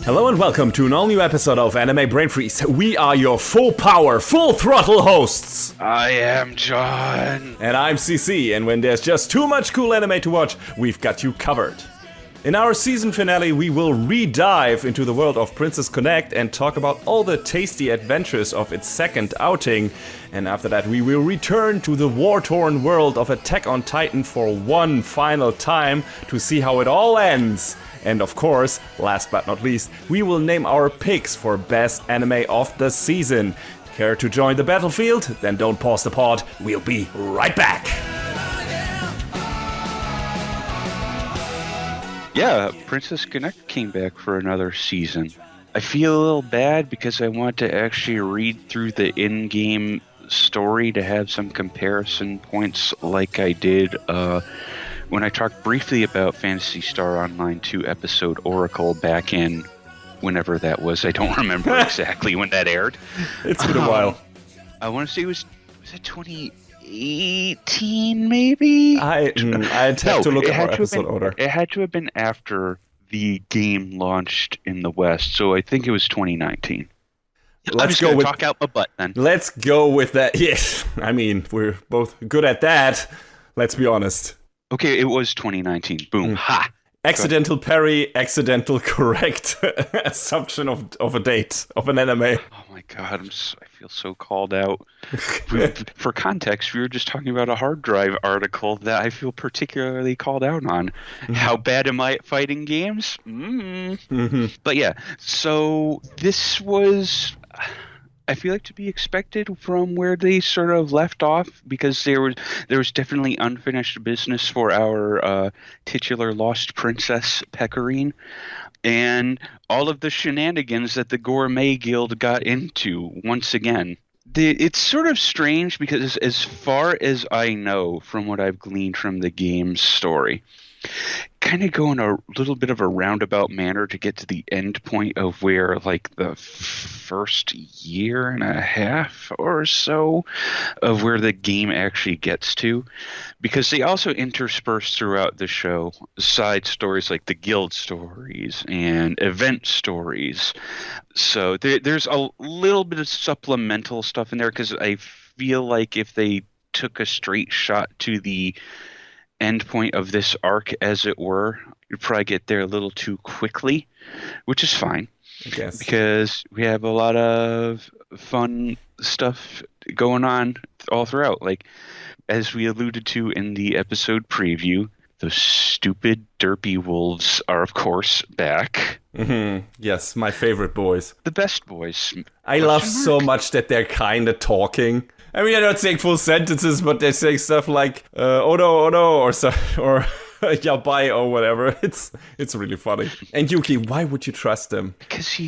Hello and welcome to an all-new episode of Anime Brain Freeze. We are your full power, full throttle hosts. I am John. And I'm CC, and when there's just too much cool anime to watch, we've got you covered. In our season finale, we will re-dive into the world of Princess Connect and talk about all the tasty adventures of its second outing. And after that, we will return to the war-torn world of Attack on Titan for one final time to see how it all ends. And of course, last but not least, we will name our picks for best anime of the season. Care to join the battlefield? Then don't pause the pod. We'll be right back. Yeah, Princess Connect came back for another season. I feel a little bad because I want to actually read through the in-game story to have some comparison points like I did when I talked briefly about Phantasy Star Online 2 episode Oracle back in whenever that was. I don't remember exactly when that aired. It's been a while. I want to say was it 2018 maybe? I'd have to look at our episode order. It had to have been after the game launched in the West, so I think it was 2019. Let's go with talk out my butt then. Let's go with that. Yes, I mean we're both good at that. Let's be honest. Okay, it was 2019. Boom. Ha! Accidental parry, accidental correct assumption of a date of an anime. Oh my god, I feel so called out. For context, we were just talking about a hard drive article that I feel particularly called out on. How bad am I at fighting games? But yeah, so this was... I feel like to be expected from where they sort of left off, because there was definitely unfinished business for our titular lost princess Pecorine, and all of the shenanigans that the Gourmet Guild got into once again. It's sort of strange because as far as I know from what I've gleaned from the game's story, kind of go in a little bit of a roundabout manner to get to the end point of where like the first year and a half or so of where the game actually gets to, because they also intersperse throughout the show side stories like the guild stories and event stories. So there's a little bit of supplemental stuff in there, because I feel like if they took a straight shot to the end point of this arc, as it were, you'd probably get there a little too quickly, which is fine, I guess, because we have a lot of fun stuff going on all throughout. Like, as we alluded to in the episode preview, those stupid derpy wolves are, of course, back. Yes, my favorite boys. The best boys. I love so much that they're kind of talking. I mean, they're not saying full sentences, but they're saying stuff like "oh no," or "yeah, bye," or whatever. It's really funny. And Yuki, why would you trust him? Because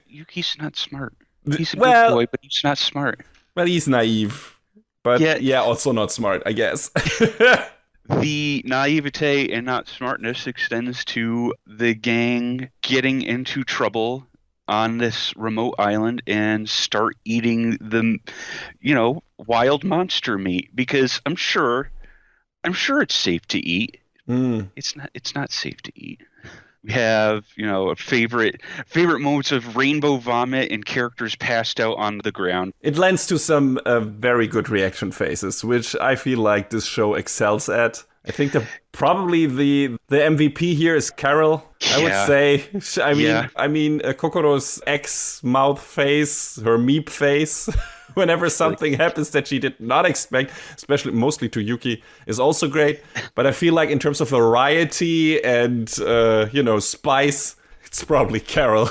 Yuki's not smart. He's a good boy, but he's not smart. Well, he's naive, but yeah, also not smart, I guess. The naivete and not smartness extends to the gang getting into trouble on this remote island and start eating the, wild monster meat, because I'm sure it's safe to eat. It's not safe to eat. We have, favorite moments of rainbow vomit and characters passed out on the ground. It lends to some very good reaction faces, which I feel like this show excels at. I think probably the MVP here is Carol. I would say. I mean, Kokoro's ex-mouth face, her meep face, whenever something happens that she did not expect, especially mostly to Yuki, is also great. But I feel like in terms of variety and spice, it's probably Carol.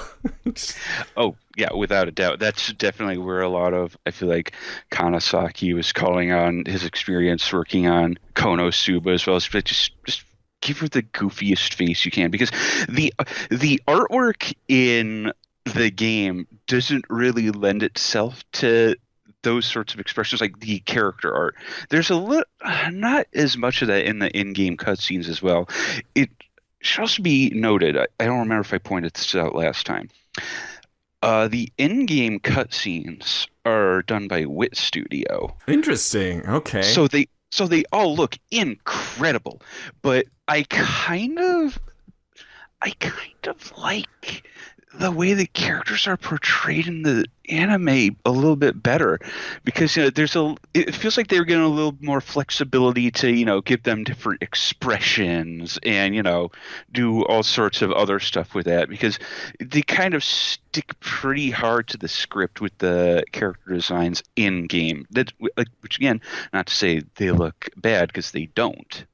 Oh, yeah, without a doubt. That's definitely where a lot of, I feel like, Kanasaki was calling on his experience working on Konosuba, as well as just give her the goofiest face you can, because the artwork in the game doesn't really lend itself to those sorts of expressions, like the character art. There's not as much of that in the in-game cutscenes as well. It should also be noted, I don't remember if I pointed this out last time, the in-game cutscenes are done by Wit Studio. Interesting. Okay. So they all look incredible, but I kind of like the way the characters are portrayed in the anime a little bit better, because it feels like they're getting a little more flexibility to give them different expressions and do all sorts of other stuff with that, because they kind of stick pretty hard to the script with the character designs in game, which again, not to say they look bad, because they don't.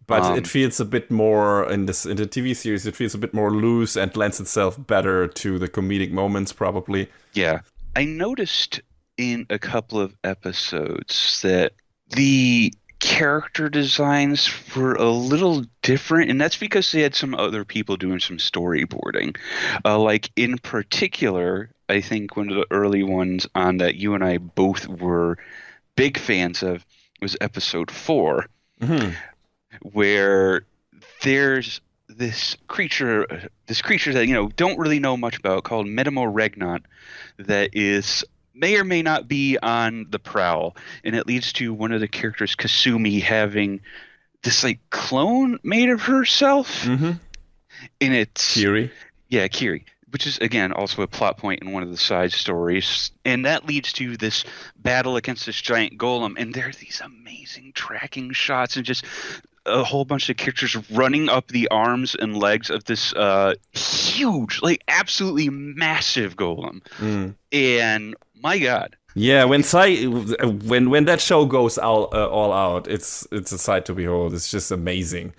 But it feels a bit more in the TV series. It feels a bit more loose and lends itself better to the comedic moments, probably. Yeah, I noticed in a couple of episodes that the character designs were a little different, and that's because they had some other people doing some storyboarding. Like in particular, I think one of the early ones on that you and I both were big fans of was episode 4. Mm-hmm. Where there's this creature that don't really know much about, called Metamorregnant, that may or may not be on the prowl, and it leads to one of the characters, Kasumi, having this like clone made of herself. Mm-hmm. And it's Kiri. Yeah, Kiri, which is again also a plot point in one of the side stories, and that leads to this battle against this giant golem, and there are these amazing tracking shots and just a whole bunch of characters running up the arms and legs of this huge, like absolutely massive golem. And my God. Yeah, when that show goes all out, it's a sight to behold. It's just amazing.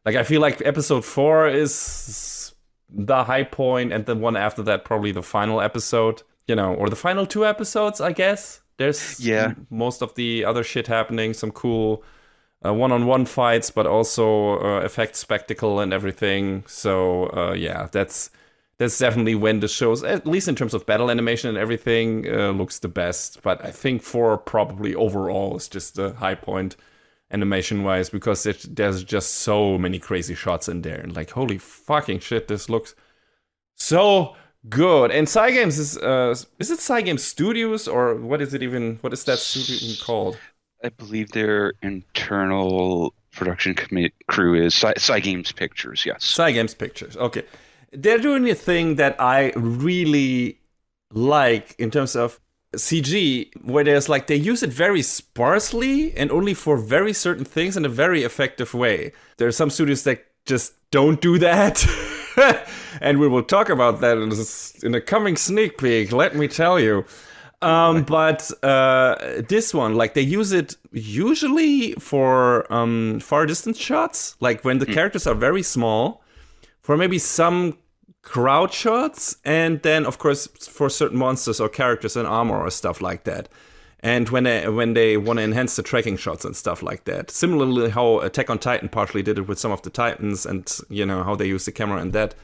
Like, I feel like episode 4 is the high point, and the one after that probably the final episode, or the final 2 episodes, I guess. There's most of the other shit happening, some cool one-on-one fights, but also effect spectacle and everything. So that's definitely when the shows, at least in terms of battle animation and everything, looks the best. But I think 4 probably overall is just the high point animation-wise, because there's just so many crazy shots in there, and like, holy fucking shit, this looks so good. And Cygames is it Cygames Studios, or what is it even? What is that studio even called? I believe their internal production crew is Cygames Pictures, yes. Cygames Pictures, okay. They're doing a thing that I really like in terms of CG, where there's like, they use it very sparsely and only for very certain things in a very effective way. There are some studios that just don't do that. And we will talk about that in a coming sneak peek, let me tell you. But this one, like, they use it usually for far distance shots, like when the characters are very small, for maybe some crowd shots, and then of course for certain monsters or characters in armor or stuff like that. And when they want to enhance the tracking shots and stuff like that. Similarly, how Attack on Titan partially did it with some of the Titans, and how they use the camera and that.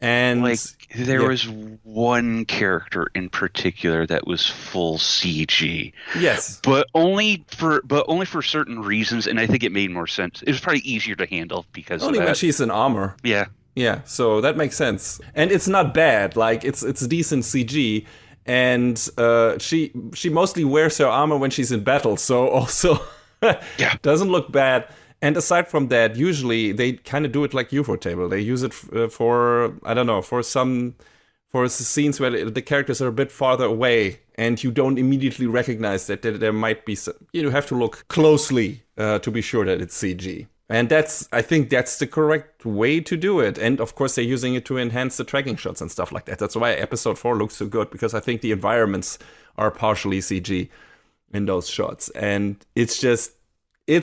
And like, there was one character in particular that was full CG. Yes, but only for certain reasons, and I think it made more sense. It was probably easier to handle because only of that. when she's in armor. Yeah, so that makes sense, and it's not bad. Like, it's decent CG, and she mostly wears her armor when she's in battle, so also doesn't look bad. And aside from that, usually they kind of do it like Ufotable. They use it for scenes where the characters are a bit farther away, and you don't immediately recognize that there might be some. You have to look closely to be sure that it's CG. And I think that's the correct way to do it. And of course, they're using it to enhance the tracking shots and stuff like that. That's why episode 4 looks so good, because I think the environments are partially CG in those shots. And it's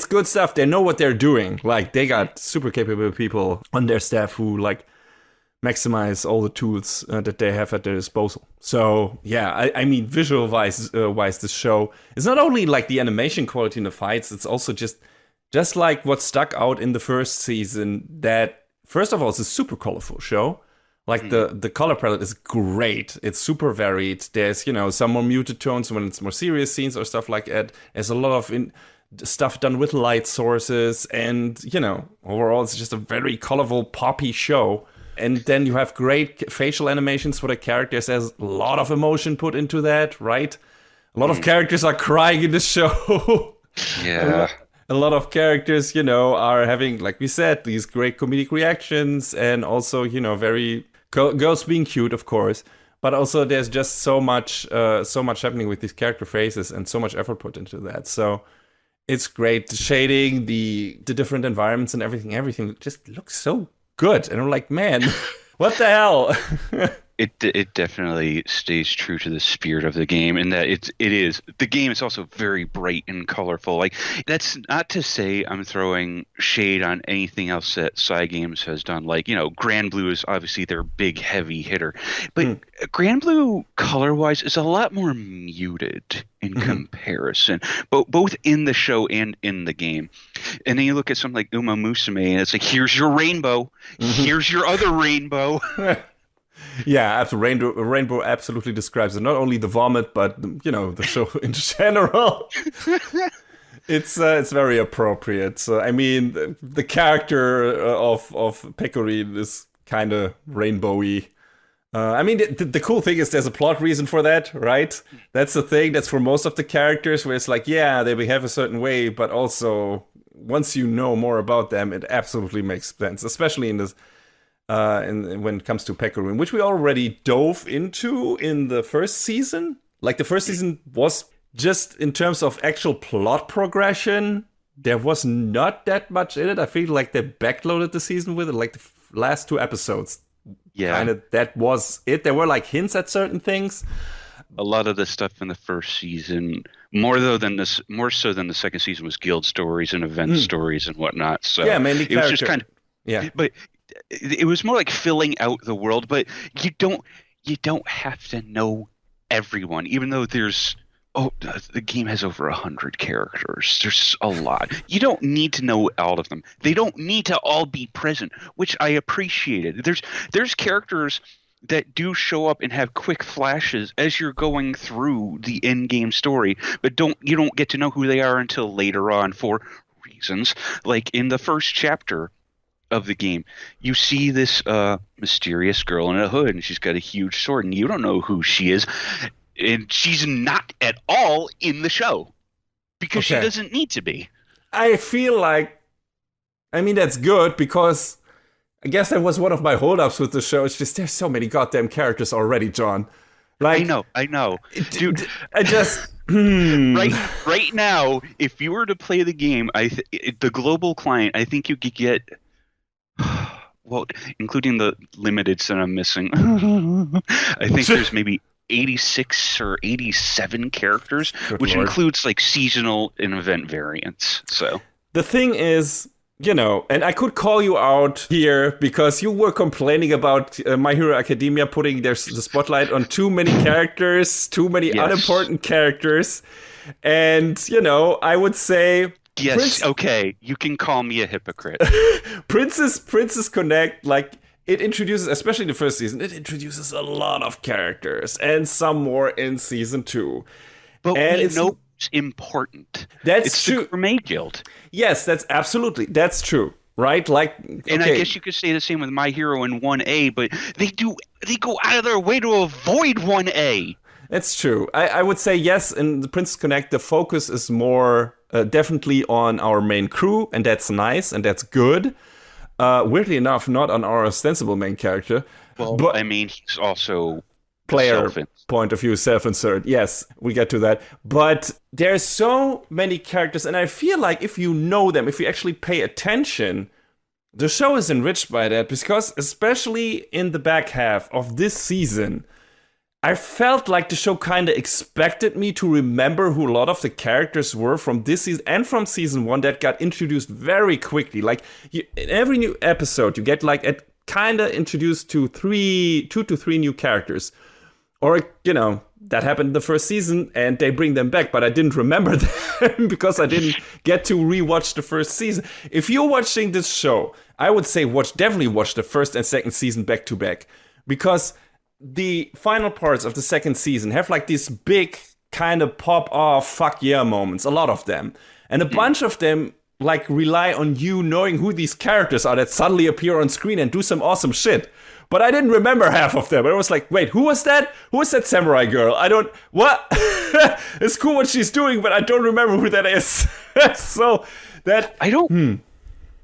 good stuff. They know what they're doing. Like, they got super capable people on their staff who like maximize all the tools that they have at their disposal. So yeah, I mean, visual wise, this show is not only like the animation quality in the fights, it's also just like what stuck out in the first season, that first of all, it's a super colorful show. Like, the color palette is great. It's super varied. There's, some more muted tones when it's more serious scenes or stuff like that. There's a lot of stuff done with light sources, and, overall it's just a very colorful, poppy show. And then you have great facial animations for the characters. There's a lot of emotion put into that, right? A lot of characters are crying in the show. Yeah. A lot of characters, are having, like we said, these great comedic reactions, and also, very Girls being cute, of course, but also there's just so much happening with these character faces and so much effort put into that. So it's great. The shading, the different environments and everything just looks so good. And I'm like, man, what the hell? It definitely stays true to the spirit of the game, in that the game is also very bright and colorful. Like, that's not to say I'm throwing shade on anything else that Cygames has done. Like, Grand Blue is obviously their big heavy hitter, but Grand Blue color wise is a lot more muted in comparison, both in the show and in the game. And then you look at something like Uma Musume, and it's like, here's your rainbow, here's your other rainbow. Yeah, absolutely. Rainbow absolutely describes it. Not only the vomit, but the show in general. It's very appropriate. So I mean, the character of Pecorin is kind of rainbowy. I mean, the cool thing is there's a plot reason for that, right? That's the thing. That's for most of the characters, where it's like, yeah, they behave a certain way, but also once you know more about them, it absolutely makes sense, especially in this. When it comes to Pecorin, which we already dove into in the first season. Like, the first season was just in terms of actual plot progression, there was not that much in it. I feel like they backloaded the season with it, like the last 2 episodes. Yeah. Kind of, that was it. There were like hints at certain things. A lot of the stuff in the first season, more so than the second season, was guild stories and event stories and whatnot. So yeah, mainly it was just kind of, yeah. But it was more like filling out the world. But you don't have to know everyone, even though the game has over 100 characters. There's a lot. You don't need to know all of them. They don't need to all be present, which I appreciated. There's characters that do show up and have quick flashes as you're going through the in-game story, but you don't get to know who they are until later on for reasons. Like in the first chapter of the game, you see this mysterious girl in a hood, and she's got a huge sword, and you don't know who she is, and she's not at all in the show because she doesn't need to be. I feel like, I mean, that's good, because I guess that was one of my holdups with the show. It's just, there's so many goddamn characters already, John. Like, I know. Dude, I just... Right now, if you were to play the game, the global client, I think you could get... Well, including the limiteds that I'm missing, I think there's maybe 86 or 87 characters, which includes like seasonal and event variants. So the thing is, and I could call you out here because you were complaining about My Hero Academia putting the spotlight on too many characters, too many unimportant characters. And, I would say... Yes, okay, you can call me a hypocrite. Princess Connect, like, it introduces, especially in the first season, it introduces a lot of characters, and some more in season 2. But we know it's important. It's true. The Gourmet Guild. That's true, right? Like, and I guess you could say the same with My Hero in 1A, but they go out of their way to avoid 1A. That's true. I would say yes, in the Princess Connect, the focus is more definitely on our main crew, and that's nice, and that's good. Weirdly enough, not on our ostensible main character. Well, but I mean, he's also player point of view, self-insert. Yes, we get to that. But there's so many characters, and I feel like if you know them, if you actually pay attention, the show is enriched by that, because especially in the back half of this season, I felt like the show kind of expected me to remember who a lot of the characters were from this season and from season 1 that got introduced very quickly. Like, in every new episode, you get like kind of introduced to 2 to 3 new characters. Or, that happened in the first season and they bring them back, but I didn't remember them because I didn't get to rewatch the first season. If you're watching this show, I would say definitely watch the first and second season back to back, because the final parts of the second season have like these big kind of pop off fuck yeah moments, a lot of them, and a bunch of them like rely on you knowing who these characters are that suddenly appear on screen and do some awesome shit. But I didn't remember half of them. I was like, wait, who was that samurai girl? What? It's cool what she's doing, but I don't remember who that is. So that I don't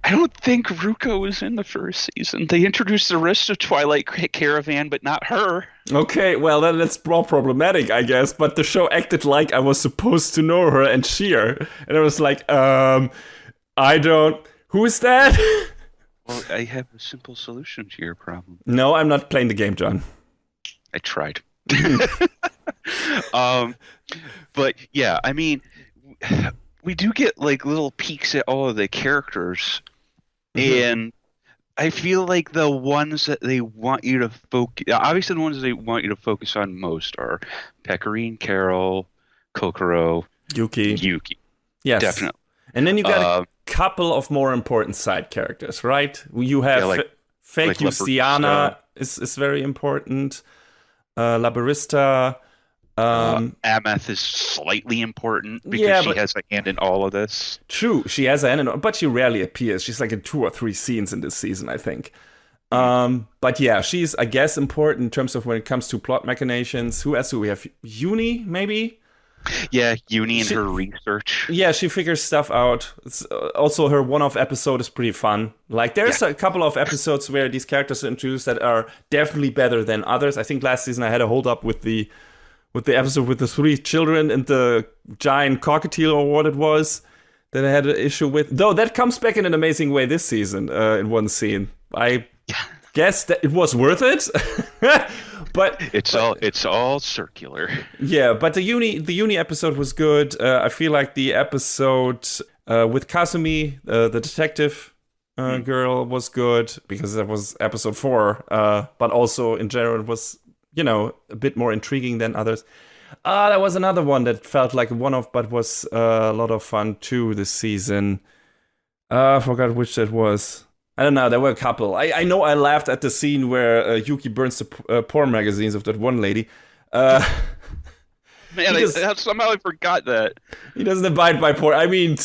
I don't think Ruko was in the first season. They introduced the rest of Twilight Caravan, but not her. Okay, well then that's more problematic, I guess. But the show acted like I was supposed to know her and cheer, and I was like, I don't. Who is that? Well, I have a simple solution to your problem. No, I'm not playing the game, John. I tried. But yeah, I mean, we do get like little peeks at all of the characters, and I feel like the ones that they want you to focus, obviously the ones they want you to focus on most are Pecorine, Carol, Kokoro, Yuki. Yes, definitely. And then you got a couple of more important side characters, right? You have Fake Luciana is very important. La Barista. Ameth is slightly important because she has a hand in all of this. True, she has a hand in all, but she rarely appears. She's like in 2 or 3 scenes in this season, I think. But yeah, she's, I guess, important in terms of when it comes to plot machinations. Who else do we have? Uni, maybe? Yeah, Uni and her research. Yeah, she figures stuff out. It's, also, her one-off episode is pretty fun. Like, there's a couple of episodes where these characters are introduced that are definitely better than others. I think last season I had a hold-up with the episode with the 3 children and the giant cockatiel, or what it was, that I had an issue with. Though that comes back in an amazing way this season, in one scene. I guess that it was worth it. But it's all circular. Yeah, but the uni episode was good. I feel like the episode with Kasumi, the detective girl, was good because that was episode 4. But also in general it was, a bit more intriguing than others. There was another one that felt like a one-off, but was a lot of fun too this season. I forgot which that was. I don't know, there were a couple. I know I laughed at the scene where Yuki burns the porn magazines of that one lady. Man, somehow I forgot that. He doesn't abide by porn. I mean,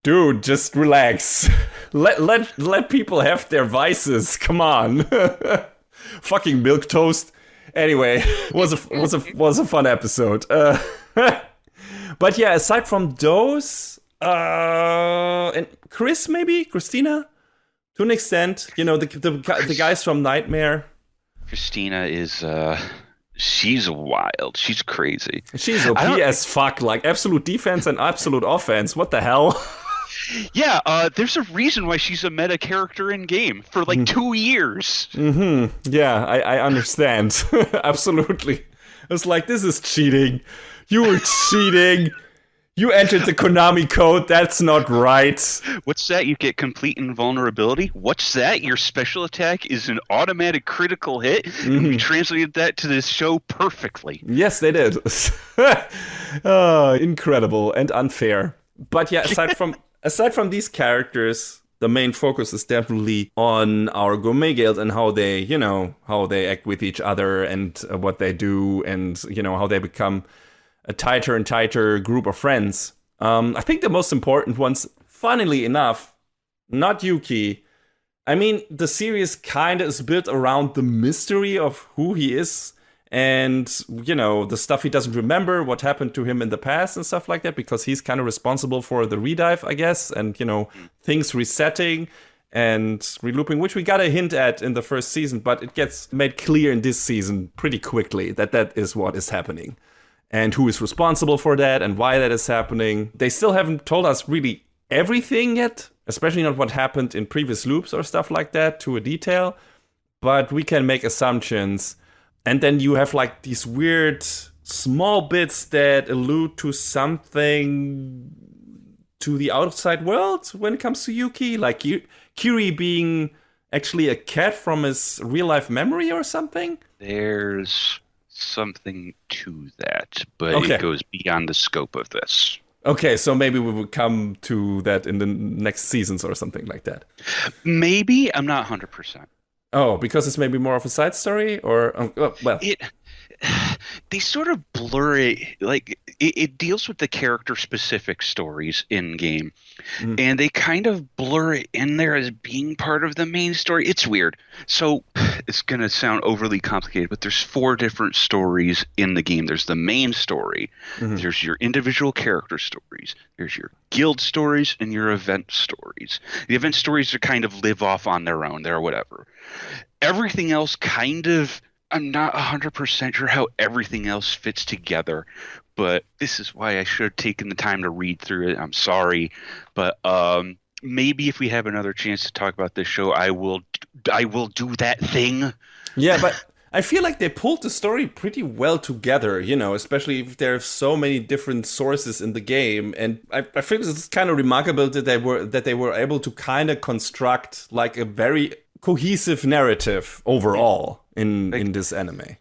dude, just relax. Let people have their vices. Come on. Fucking milquetoast. Anyway, was a fun episode. But yeah, aside from those, and Christina, to an extent, the guys from Nightmare. Christina is she's wild. She's crazy. She's OP as fuck, like absolute defense and absolute offense. What the hell? Yeah, there's a reason why she's a meta character in game for like 2 years. Yeah, I understand. Absolutely. It's like, this is cheating. You were cheating. You entered the Konami code. That's not right. What's that? You get complete invulnerability? What's that? Your special attack is an automatic critical hit? We translated that to this show perfectly. Yes, they did. Incredible and unfair. But yeah, aside from these characters, the main focus is definitely on our Gourmet Guild and how they, how they act with each other and what they do and, how they become a tighter and tighter group of friends. I think the most important ones, funnily enough, not Yuki. I mean, the series kind of is built around the mystery of who he is and, the stuff he doesn't remember, what happened to him in the past and stuff like that, because he's kind of responsible for the redive, I guess, and, things resetting and relooping, which we got a hint at in the first season, but it gets made clear in this season pretty quickly that is what is happening. And who is responsible for that and why that is happening. They still haven't told us really everything yet, especially not what happened in previous loops or stuff like that to a detail, but we can make assumptions. And then you have like these weird small bits that allude to something to the outside world when it comes to Yuki, like Kiri being actually a cat from his real life memory or something. There's something to that, but it goes beyond the scope of this. Okay, so maybe we will come to that in the next seasons or something like that. Maybe, I'm not 100%. Oh, because it's maybe more of a side story, or well, they sort of blur it. Like it deals with the character specific stories in game, Mm. and they kind of blur it in there as being part of the main story. It's weird. So it's gonna sound overly complicated, but there's four different stories in the game. There's the main story, Mhm. there's your individual character stories, there's your guild stories, and your event stories. The event stories are kind of live off on their own. They're whatever. Everything else kind of, I'm not 100% sure how everything else fits together, but this is why I should have taken the time to read through it. I'm sorry, but maybe if we have another chance to talk about this show, I will do that thing. Yeah, but I feel like they pulled the story pretty well together, especially if there are so many different sources in the game. And I think it's kind of remarkable that they were able to kind of construct like a very cohesive narrative overall in this anime.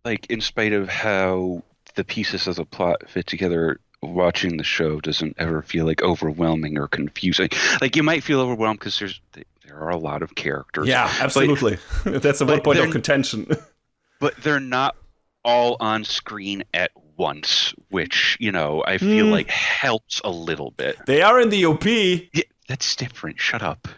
Like, in spite of how the pieces of the plot fit together, watching the show doesn't ever feel like overwhelming or confusing. Like, you might feel overwhelmed because there are a lot of characters. Yeah, absolutely. That's a one point of contention. But they're not all on screen at once, which, I feel like helps a little bit. They are in the OP. Yeah, that's different. Shut up.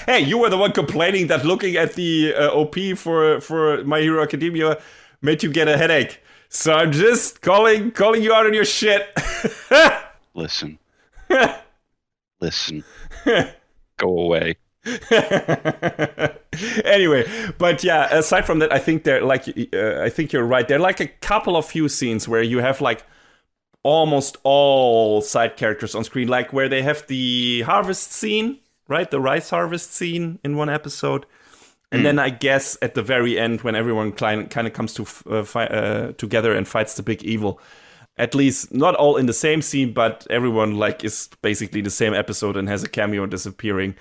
Hey, you were the one complaining that looking at the OP for My Hero Academia made you get a headache. So I'm just calling you out on your shit. Listen. Listen. Go away. Anyway, but yeah, aside from that, I think I think you're right. There are like a couple of few scenes where you have like almost all side characters on screen, like where they have the harvest scene, right? The rice harvest scene in one episode. And then I guess at the very end, when everyone kind of comes to together and fights the big evil, at least not all in the same scene, but everyone like is basically the same episode and has a cameo disappearing.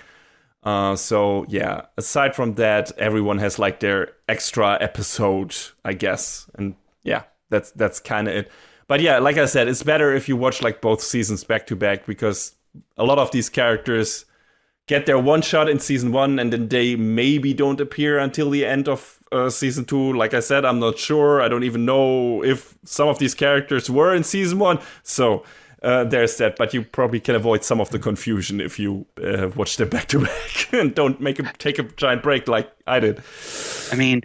So yeah, aside from that, everyone has like their extra episode, I guess. And yeah, that's kind of it. But yeah, like I said, it's better if you watch like both seasons back to back, because a lot of these characters get their one shot in season 1 and then they maybe don't appear until the end of season 2. Like I said, I'm not sure. I don't even know if some of these characters were in season 1. So there's that. But you probably can avoid some of the confusion if you watch them back to back and don't take a giant break like I did. I mean,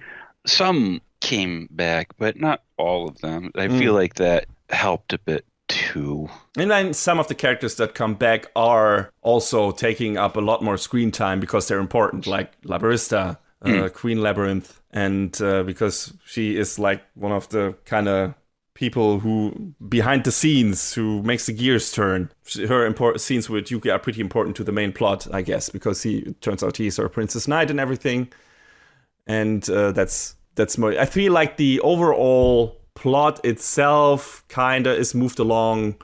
some came back, but not all of them. I feel like that helped a bit too. And then some of the characters that come back are also taking up a lot more screen time because they're important, like La Barista, Queen Labyrinth, and because she is like one of the kind of people who behind the scenes who makes the gears turn. Her scenes with Yuki are pretty important to the main plot, I guess, because it turns out he's her Princess Knight and everything. And that's more. I feel like the overall plot itself kind of is moved along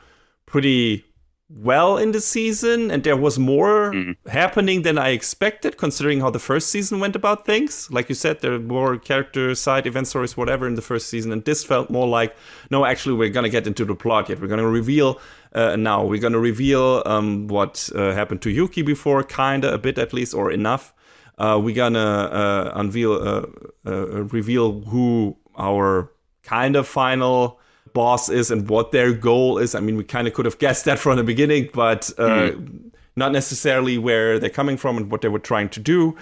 pretty well in the season, and there was more happening than I expected, considering how the first season went about things. Like you said, there were more character side event stories, whatever, in the first season, and this felt more like, no, actually, we're gonna get into the plot yet. We're gonna reveal now. We're gonna reveal what happened to Yuki before, kinda, a bit at least, or enough. We're gonna reveal who our kind of final boss is and what their goal is. I mean, we kind of could have guessed that from the beginning, but not necessarily where they're coming from and what they were trying to do.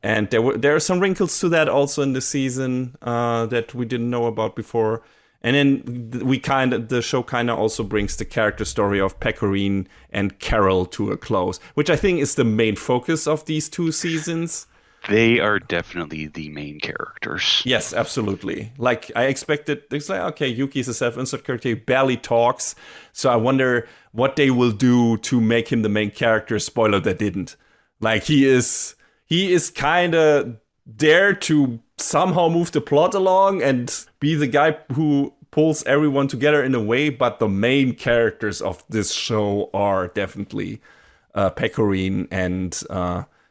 And there are some wrinkles to that also in the season that we didn't know about before. And then the show kind of also brings the character story of Pecorine and Carol to a close, which I think is the main focus of these 2 seasons. They are definitely the main characters. Yes, absolutely. Like, I expected, it's like, okay, Yuki is a self-insert character, he barely talks, so I wonder what they will do to make him the main character. Spoiler, they didn't. Like, he is kind of there to somehow move the plot along and be the guy who pulls everyone together in a way, but the main characters of this show are definitely Pecorine and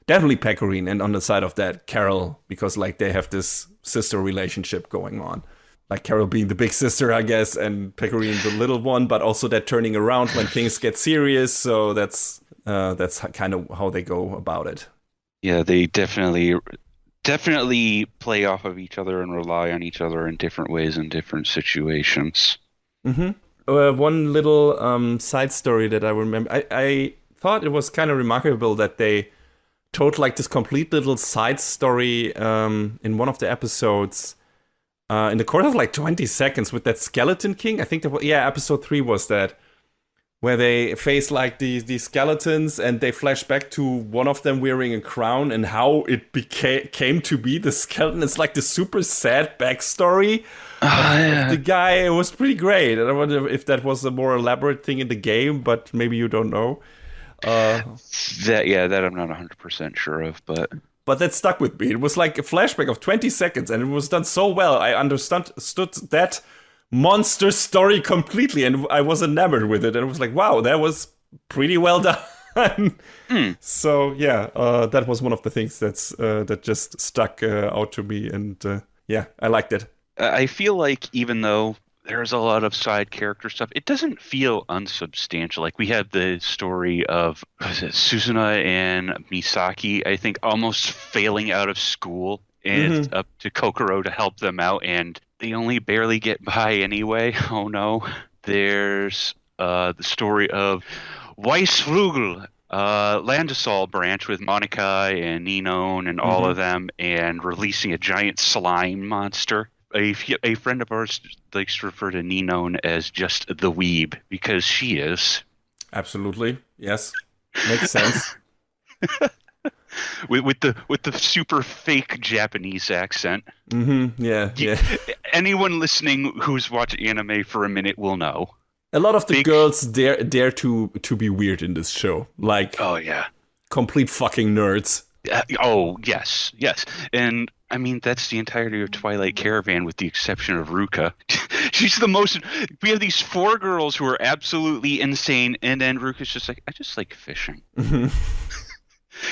definitely Pecorine, and on the side of that, Carol, because like they have this sister relationship going on. Like Carol being the big sister, I guess, and Pecorine the little one, but also that turning around when things get serious. So that's kind of how they go about it. Yeah, they definitely definitely play off of each other and rely on each other in different ways in different situations. One little side story that I remember. I thought it was kind of remarkable that they told like this complete little side story in one of the episodes in the course of like 20 seconds with that Skeleton King. I think that was, yeah, episode 3 was that, where they face like these skeletons and they flash back to one of them wearing a crown and how it came to be the skeleton. It's like the super sad backstory of the guy. It was pretty great. And I wonder if that was a more elaborate thing in the game, but maybe you don't know. That I'm not 100% sure of, but that stuck with me. It was like a flashback of 20 seconds and it was done so well. I understood that monster story completely and I was enamored with it. And it was like, wow, that was pretty well done. So yeah, that was one of the things that just stuck out to me. And yeah, I liked it. I feel like even though there's a lot of side character stuff, it doesn't feel unsubstantial. Like we had the story of, was it Suzuna and Misaki, I think, almost failing out of school and up to Kokoro to help them out, and they only barely get by anyway. Oh no. There's the story of Weissflugel, Landesol branch with Monica and Ninon and all of them, and releasing a giant slime monster. A friend of ours likes to refer to Ninon as just the weeb, because she is. Absolutely. Yes. Makes sense. with the super fake Japanese accent. Yeah. Anyone listening who's watched anime for a minute will know. A lot of the girls dare to be weird in this show. Like, oh yeah, complete fucking nerds. Oh yes, and I mean that's the entirety of Twilight Caravan, with the exception of Ruka. She's the most. We have these 4 girls who are absolutely insane, and then Ruka's just like, I just like fishing.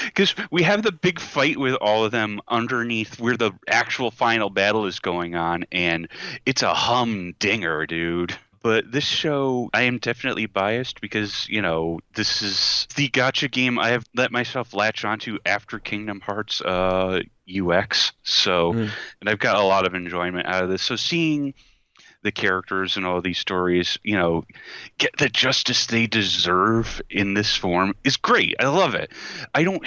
Because we have the big fight with all of them underneath where the actual final battle is going on, and it's a humdinger, dude. But this show, I am definitely biased because, you know, this is the gacha game I have let myself latch onto after Kingdom Hearts UX. So, and I've got a lot of enjoyment out of this. So seeing the characters and all these stories, you know, get the justice they deserve in this form is great. I love it. I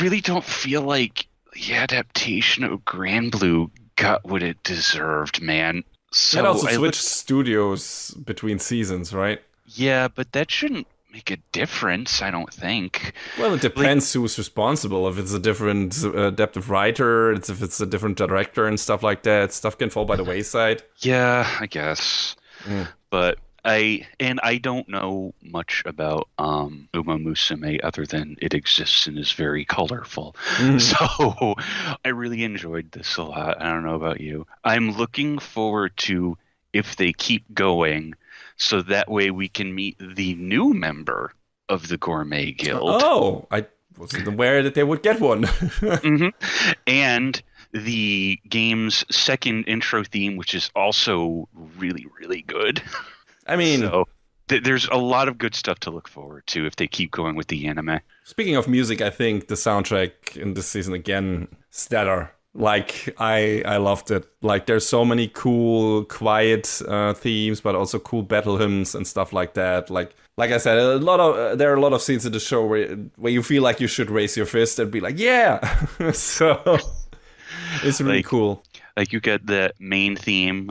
really don't feel like the adaptation of Grand Blue got what it deserved, man. So it also switched studios between seasons, right? Yeah, but that shouldn't make a difference, I don't think. Well, it depends who's responsible. If it's a different adaptive writer, if it's a different director and stuff like that, stuff can fall by the wayside. Yeah, I guess. But I don't know much about Uma Musume other than it exists and is very colorful. So I really enjoyed this a lot. I don't know about you. I'm looking forward to if they keep going, so that way we can meet the new member of the Gourmet Guild. Oh, I wasn't aware that they would get one. And the game's second intro theme, which is also really, really good. I mean, so, there's a lot of good stuff to look forward to if they keep going with the anime. Speaking of music, I think the soundtrack in this season again, stellar. Like, I loved it. Like, there's so many cool, quiet themes, but also cool battle hymns and stuff like that. Like I said, there are a lot of scenes in the show where you feel like you should raise your fist and be like, yeah. So it's really cool. Like, you get the main theme,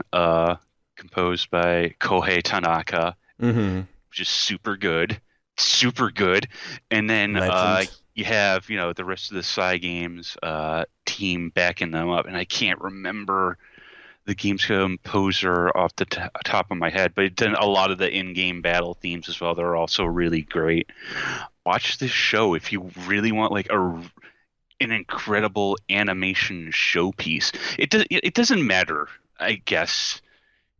composed by Kohei Tanaka, which is super good, and then you have, you know, the rest of the Cygames team backing them up, and I can't remember the game's composer off the top of my head, but it did a lot of the in-game battle themes as well. They're also really great. Watch this show if you really want like an incredible animation showpiece. It doesn't matter, I guess,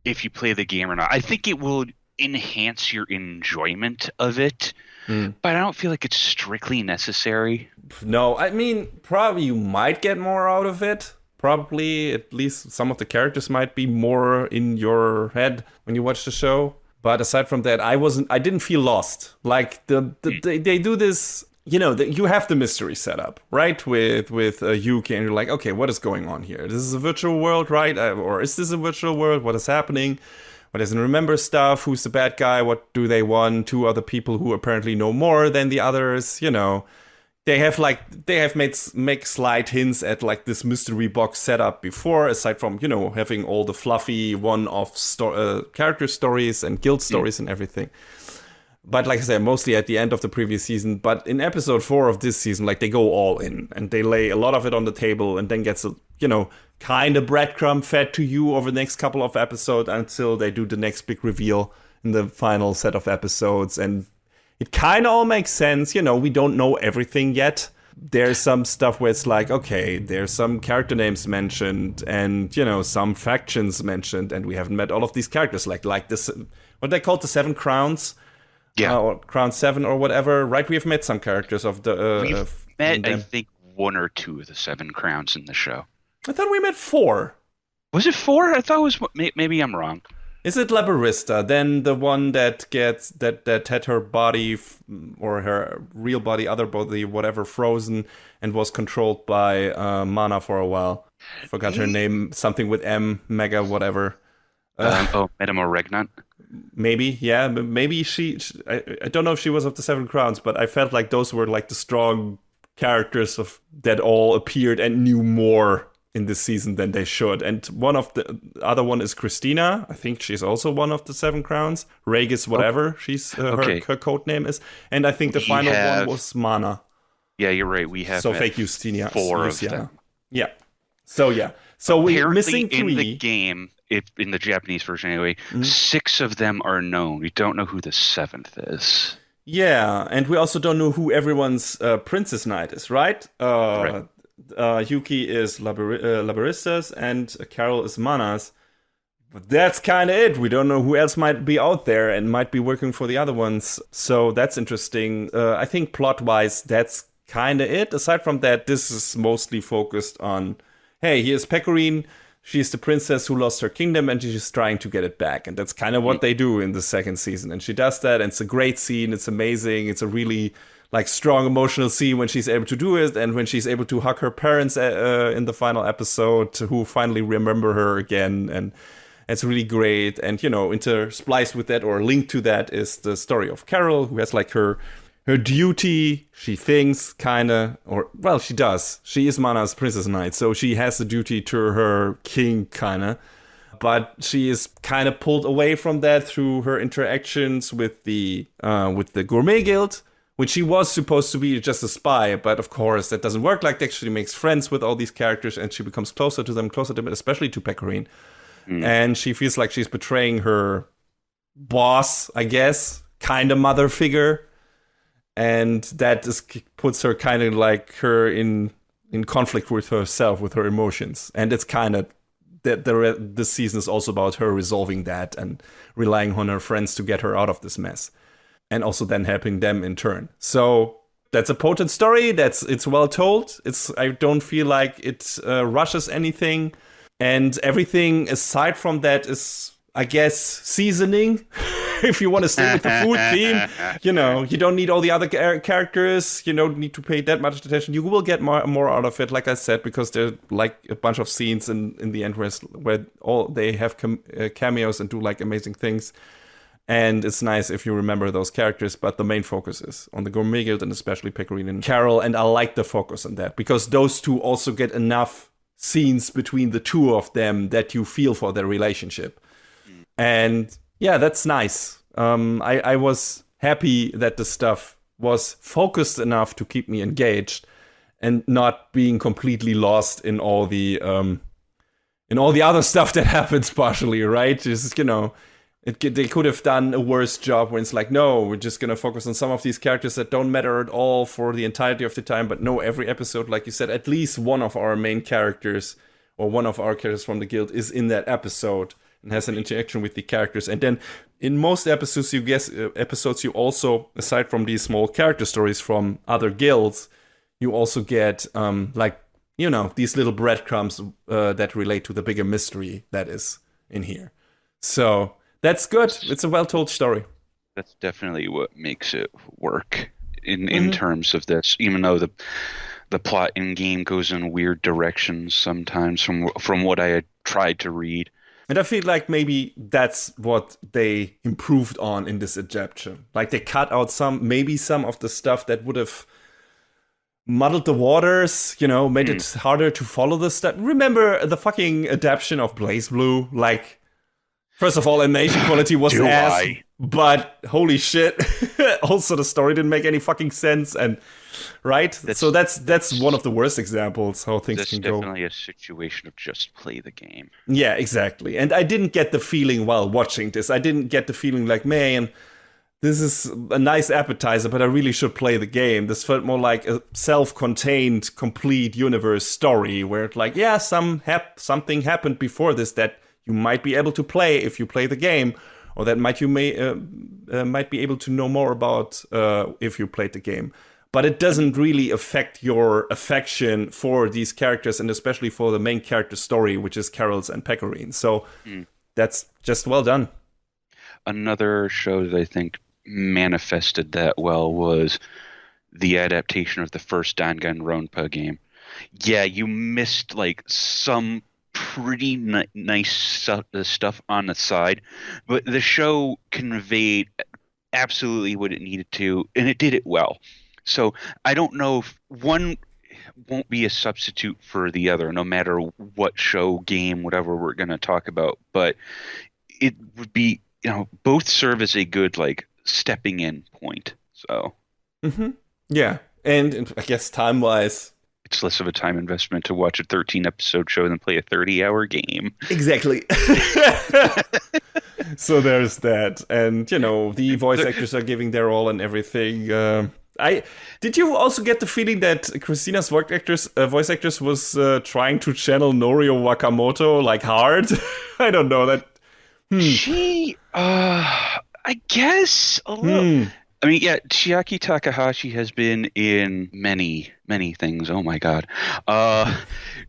if you play the game or not. I think it will enhance your enjoyment of it, but I don't feel like it's strictly necessary. No, I mean, probably you might get more out of it. Probably, at least some of the characters might be more in your head when you watch the show. But aside from that, I didn't feel lost. Like they do this you have the mystery set up, right? With Yuki, and you're like, okay, what is going on here? This is a virtual world, right? Or is this a virtual world? What is happening? What doesn't remember stuff? Who's the bad guy? What do they want? Two other people who apparently know more than the others. They have make slight hints at like this mystery box setup before, aside from having all the fluffy one-off character stories and guild stories and everything. But like I said, mostly at the end of the previous season. But in episode 4 of this season, like they go all in and they lay a lot of it on the table, and then gets kind of breadcrumb fed to you over the next couple of episodes until they do the next big reveal in the final set of episodes. And it kind of all makes sense. We don't know everything yet. There's some stuff where it's like, okay, there's some character names mentioned and, some factions mentioned, and we haven't met all of these characters. Like this, what they called the 7 Crowns. Yeah. Or Crown 7 or whatever, right? We have met some characters of the... We've met, I think, 1 or 2 of the 7 Crowns in the show. I thought we met 4. Was it 4? I thought it was... Maybe I'm wrong. Is it Labarista, then the one that had her body, or her real body, other body, whatever, frozen and was controlled by Mana for a while? Forgot her name, something with M, Mega, whatever. Metamo Regnant? Maybe, yeah. Maybe I don't know if she was of the 7 Crowns, but I felt like those were like the strong characters that all appeared and knew more in this season than they should. And one of the other one is Christina. I think she's also one of the 7 Crowns. Regis, whatever she's her code name is. And I think the final one was Mana. Yeah, you're right. We have fake Justinia. 4 of them. Yeah. So we're missing 3. In the game, in the Japanese version anyway, 6 of them are known. We don't know who the 7th is. Yeah, and we also don't know who everyone's Princess Knight is, right? Right. Yuki is Labarista's and Carol is Mana's. But that's kind of it. We don't know who else might be out there and might be working for the other ones. So that's interesting. I think plot-wise, that's kind of it. Aside from that, this is mostly focused on, hey, here's Pecorine. She's the princess who lost her kingdom and she's trying to get it back. And that's kind of what they do in the second season. And she does that. And it's a great scene. It's amazing. It's a really strong emotional scene when she's able to do it. And when she's able to hug her parents in the final episode, who finally remember her again. And it's really great. And, interspliced with that or linked to that is the story of Carol, who has her duty, she thinks, she does. She is Mana's Princess Knight, so she has the duty to her king, but she is kind of pulled away from that through her interactions with the Gourmet Guild, which she was supposed to be just a spy, but of course that doesn't work like that. She makes friends with all these characters, and she becomes closer to them, especially to Pecorine. And she feels like she's betraying her boss, I guess, kind of mother figure. And that puts her kind of like her in conflict with herself, with her emotions. And it's kind of that this season is also about her resolving that and relying on her friends to get her out of this mess. And also then helping them in turn. So that's a potent story. It's well told. I don't feel like it rushes anything. And everything aside from that is, I guess, seasoning. If you want to stay with the food theme, you don't need all the other characters. You don't need to pay that much attention. You will get more out of it, like I said, because there's like a bunch of scenes in the end where all they have cameos and do like amazing things. And it's nice if you remember those characters, but the main focus is on the Gourmet Guild and especially Pecorine and Carol. And I like the focus on that because those two also get enough scenes between the two of them that you feel for their relationship. And yeah, that's nice. I was happy that the stuff was focused enough to keep me engaged and not being completely lost in all the other stuff that happens partially, right? Just, they could have done a worse job when it's like, no, we're just going to focus on some of these characters that don't matter at all for the entirety of the time. But no, every episode, like you said, at least one of our main characters or one of our characters from the guild is in that episode and has an interaction with the characters. And then in most episodes, you also, aside from these small character stories from other guilds, you also get these little breadcrumbs that relate to the bigger mystery that is in here. So that's good. It's a well-told story. That's definitely what makes it work. in terms of this, even though the plot in game goes in weird directions sometimes from what I had tried to read. And I feel like maybe that's what they improved on in this adaptation. Like they cut out some of the stuff that would have muddled the waters, made it harder to follow the stuff. Remember the fucking adaptation of Blaze Blue? Like, first of all, animation quality was ass, but holy shit. Also, the story didn't make any fucking sense, and so that's one of the worst examples how things can go. That's definitely a situation of just play the game. Yeah, exactly. And I didn't get the feeling while watching this. I didn't get the feeling like, man, this is a nice appetizer, but I really should play the game. This felt more like a self-contained, complete universe story where it's like, yeah, something happened before this that you might be able to play if you play the game, or that might be able to know more about if you played the game. But it doesn't really affect your affection for these characters, and especially for the main character story, which is Carol's and Pecorine. So that's just well done. Another show that I think manifested that well was the adaptation of the first Danganronpa game. Yeah, you missed like some pretty nice stuff on the side, but the show conveyed absolutely what it needed to, and it did it well. So I don't know if one won't be a substitute for the other, no matter what show, game, whatever we're going to talk about. But it would be, both serve as a good like stepping in point. So yeah, and I guess time wise, it's less of a time investment to watch a 13-episode show than play a 30-hour game. Exactly. So there's that, and the voice actors are giving their all and everything. Did you also get the feeling that Christina's voice actress was trying to channel Norio Wakamoto like hard? I don't know that. She, I guess a little. I mean, yeah, Chiaki Takahashi has been in many, many things. Oh my god.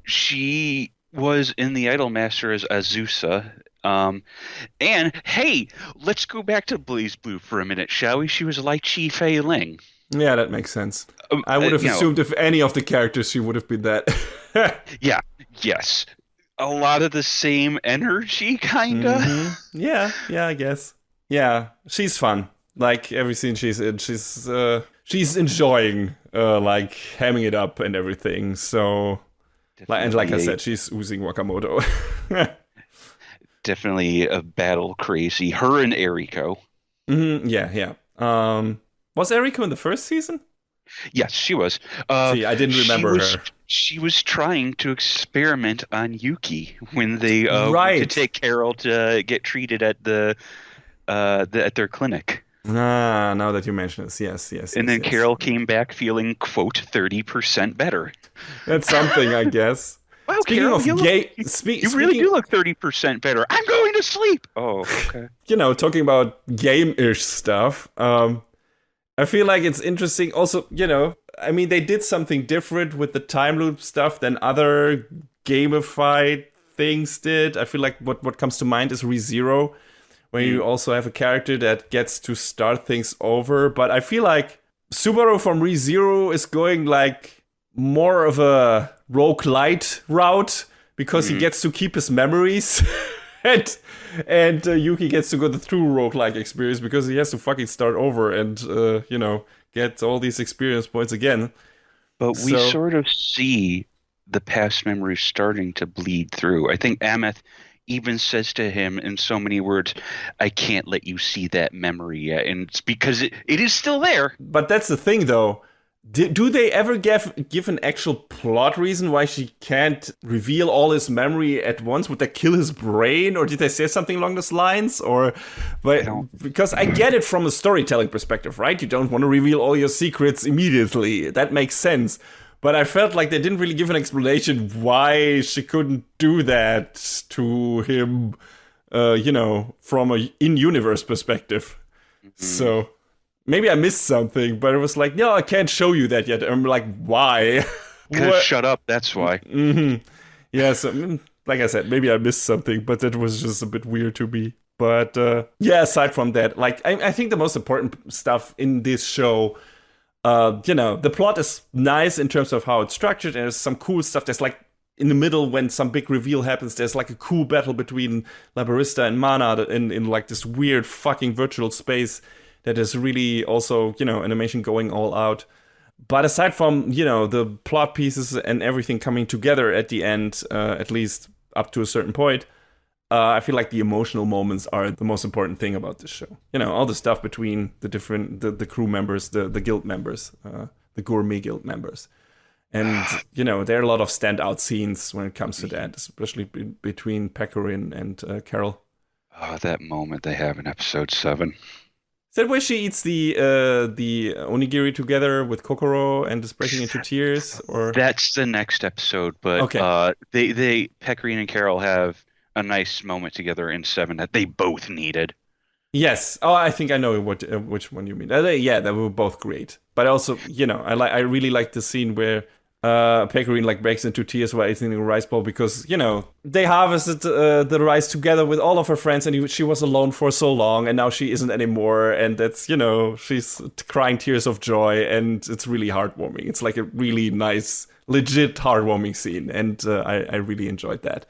She was in The Idolmaster as Azusa. And hey, let's go back to Blaze Blue for a minute, shall we? She was like Chi Fei Ling. Yeah, that makes sense. I would have assumed if any of the characters, she would have been that. Yeah, yes. A lot of the same energy, kinda. Yeah, I guess. Yeah, she's fun. Like, every scene she's in, she's enjoying, like, hamming it up and everything. So, and like I said, she's oozing Wakamoto. Definitely a battle crazy. Her and Eriko. Yeah. Was Eriko in the first season? Yes, she was. See, I didn't remember her. She was trying to experiment on Yuki when they to take Carol to get treated at at their clinic. Now that you mention this, yes. And then Carol came back feeling, quote, 30% better. That's something, I guess. Wow, speaking Carol, of you really do look 30% better. I'm going to sleep. Oh, okay. Talking about game-ish stuff, I feel like it's interesting. Also, I mean, they did something different with the time loop stuff than other gamified things did. I feel like what comes to mind is ReZero, where you also have a character that gets to start things over. But I feel like Subaru from ReZero is going like more of a roguelite route because he gets to keep his memories. And Yuki gets to go the true roguelike experience because he has to fucking start over and, get all these experience points again. But we sort of see the past memories starting to bleed through. I think Ameth even says to him in so many words, I can't let you see that memory yet. And it's because it is still there. But that's the thing, though. Do they ever give an actual plot reason why she can't reveal all his memory at once? Would they kill his brain? Or did they say something along those lines? Because I get it from a storytelling perspective, right? You don't want to reveal all your secrets immediately. That makes sense. But I felt like they didn't really give an explanation why she couldn't do that to him, from a in-universe perspective. So maybe I missed something, but it was like, no, I can't show you that yet. I'm like, why? Shut up, that's why. Yeah, so like I said, maybe I missed something, but that was just a bit weird to me. But aside from that, like I think the most important stuff in this show The plot is nice in terms of how it's structured, and there's some cool stuff. There's like in the middle, when some big reveal happens, there's like a cool battle between Labarista and Mana in like this weird fucking virtual space that is really also, animation going all out. But aside from, the plot pieces and everything coming together at the end, at least up to a certain point, I feel like the emotional moments are the most important thing about this show. All the stuff between the different, the crew members, the guild members, the gourmet guild members. And, there are a lot of standout scenes when it comes to that, especially between Pecorin and Carol. Oh, that moment they have in episode 7. Is that where she eats the onigiri together with Kokoro and is breaking into tears? Or that's the next episode, but okay. They Pecorin and Carol have a nice moment together in 7 that they both needed. Yes. Oh, I think I know which one you mean. Yeah, they were both great. But also, I really like the scene where Pecorin like breaks into tears while eating a rice bowl because, they harvested the rice together with all of her friends and she was alone for so long and now she isn't anymore. And that's, she's crying tears of joy and it's really heartwarming. It's like a really nice, legit heartwarming scene. And I really enjoyed that.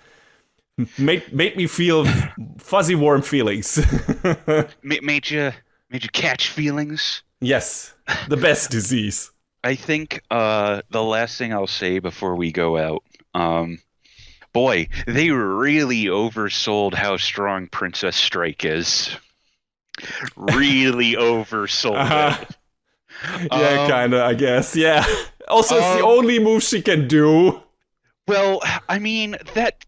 Made me feel fuzzy, warm feelings. made you catch feelings? Yes, the best disease. I think the last thing I'll say before we go out, boy, they really oversold how strong Princess Strike is. Really oversold it. Yeah, kind of, I guess. Yeah. Also, it's the only move she can do. Well, I mean, that...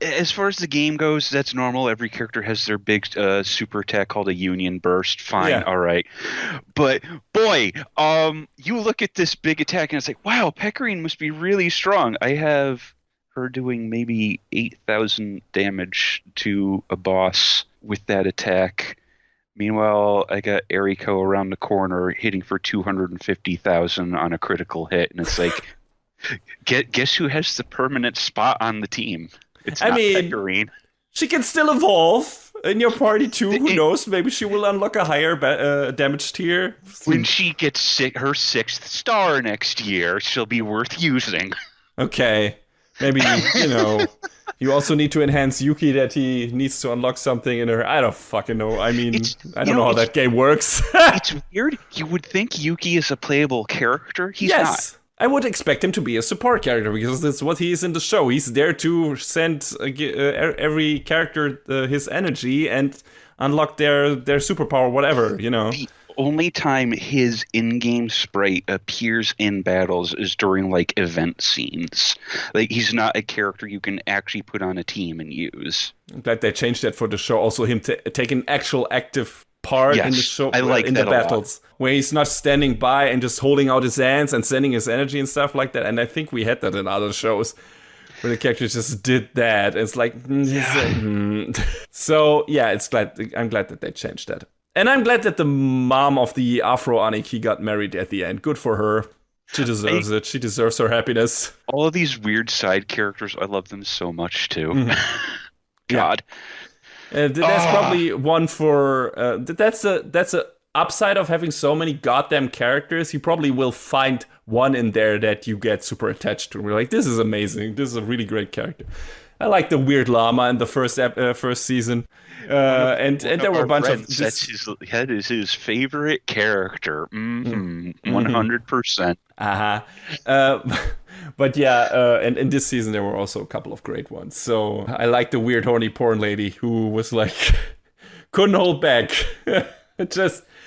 As far as the game goes, that's normal. Every character has their big super attack called a Union Burst. Fine, yeah. All right. But, boy, you look at this big attack and it's like, wow, Pecorin must be really strong. I have her doing maybe 8,000 damage to a boss with that attack. Meanwhile, I got Eriko around the corner hitting for 250,000 on a critical hit. And it's like, guess who has the permanent spot on the team? It's not Pecorin. She can still evolve in your party too. Who knows? Maybe she will unlock a higher damage tier. When she gets her 6th star next year, she'll be worth using. Okay. Maybe, you also need to enhance Yuki that he needs to unlock something in her. I don't fucking know. I mean, I don't know how that game works. It's weird. You would think Yuki is a playable character. He's not. I would expect him to be a support character because that's what he is in the show. He's there to send every character his energy and unlock their superpower, whatever, The only time his in-game sprite appears in battles is during, like, event scenes. Like, he's not a character you can actually put on a team and use. I'm glad they changed that for the show. Also, him taking actual active part in the show, I like in that the battles, where he's not standing by and just holding out his hands and sending his energy and stuff like that. And I think we had that in other shows where the characters just did that. It's like, So yeah, I'm glad that they changed that, and I'm glad that the mom of the Afro Aniki got married at the end. Good for her. She deserves it. She deserves her happiness. All of these weird side characters, I love them so much too. God. That's probably one for that's a upside of having so many goddamn characters. You probably will find one in there that you get super attached to. We're like, this is amazing. This is a really great character. I like the weird llama in the first season, and there were a bunch of. That is his favorite character. 100%. But yeah, and in this season there were also a couple of great ones. So I like the weird horny porn lady who was like couldn't hold back.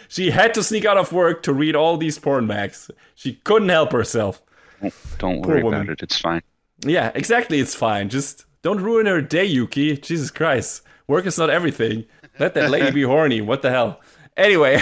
She had to sneak out of work to read all these porn mags. She couldn't help herself. Don't worry about it. It's fine. Yeah, exactly. It's fine. Just don't ruin her day, Yuki. Jesus Christ. Work is not everything. Let that lady be horny. What the hell? Anyway,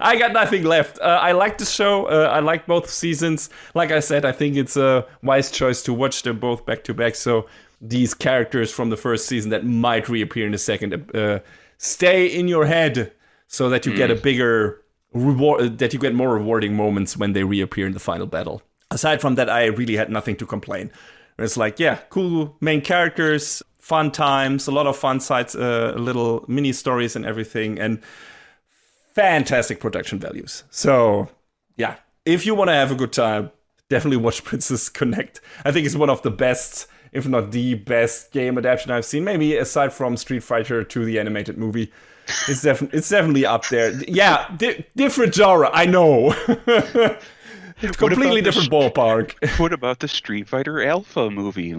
I got nothing left. I like the show. I like both seasons. Like I said, I think it's a wise choice to watch them both back to back. So these characters from the first season that might reappear in the second stay in your head so that you get a bigger reward, that you get more rewarding moments when they reappear in the final battle. Aside from that, I really had nothing to complain. It's like, yeah, cool main characters, fun times, a lot of fun sides, little mini stories and everything, and fantastic production values. So yeah, if you want to have a good time, definitely watch Princess Connect. I think it's one of the best, if not the best game adaptation I've seen. Maybe aside from Street Fighter 2, the animated movie. It's definitely up there. Yeah, different genre, I know. Completely different ballpark. What about the Street Fighter Alpha movie?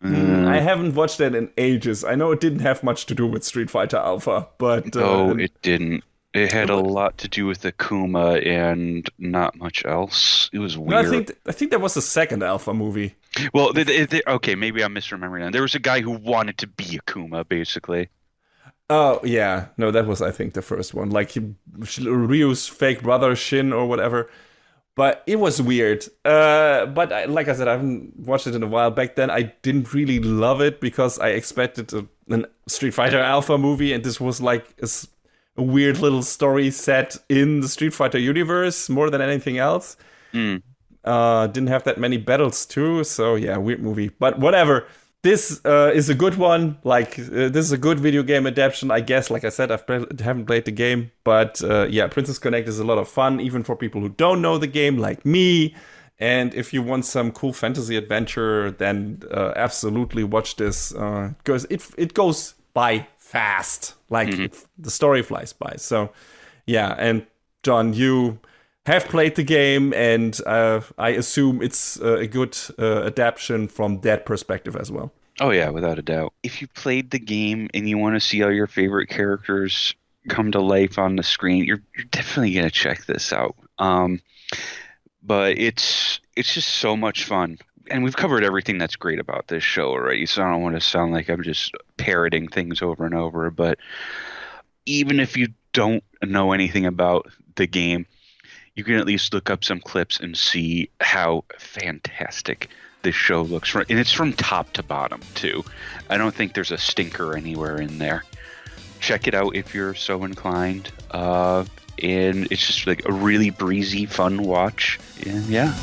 I haven't watched that in ages. I know it didn't have much to do with Street Fighter Alpha, but... no, it didn't. It had a lot to do with Akuma and not much else. It was weird. No, I think there was a second Alpha movie. Well, okay, maybe I'm misremembering that. There was a guy who wanted to be Akuma, basically. Oh, yeah. No, that was, I think, the first one. Like, Ryu's fake brother, Shin, or whatever. But it was weird. But like I said, I haven't watched it in a while. Back then, I didn't really love it because I expected a Street Fighter Alpha movie, and this was like a weird little story set in the Street Fighter universe more than anything else. Didn't have that many battles too, so yeah, weird movie. But whatever. This is a good one. Like, this is a good video game adaptation, I guess. Like I said, haven't played the game. But yeah, Princess Connect is a lot of fun, even for people who don't know the game, like me. And if you want some cool fantasy adventure, then absolutely watch this. Because it goes by fast. Like, the story flies by. So, yeah. And, John, you have played the game, and I assume it's a good adaptation from that perspective as well. Oh yeah, without a doubt. If you played the game and you want to see all your favorite characters come to life on the screen, you're definitely gonna check this out. But it's just so much fun. And we've covered everything that's great about this show already, so I don't want to sound like I'm just parroting things over and over. But even if you don't know anything about the game, you can at least look up some clips and see how fantastic this show looks. And it's from top to bottom, too. I don't think there's a stinker anywhere in there. Check it out if you're so inclined. And it's just like a really breezy, fun watch. And yeah.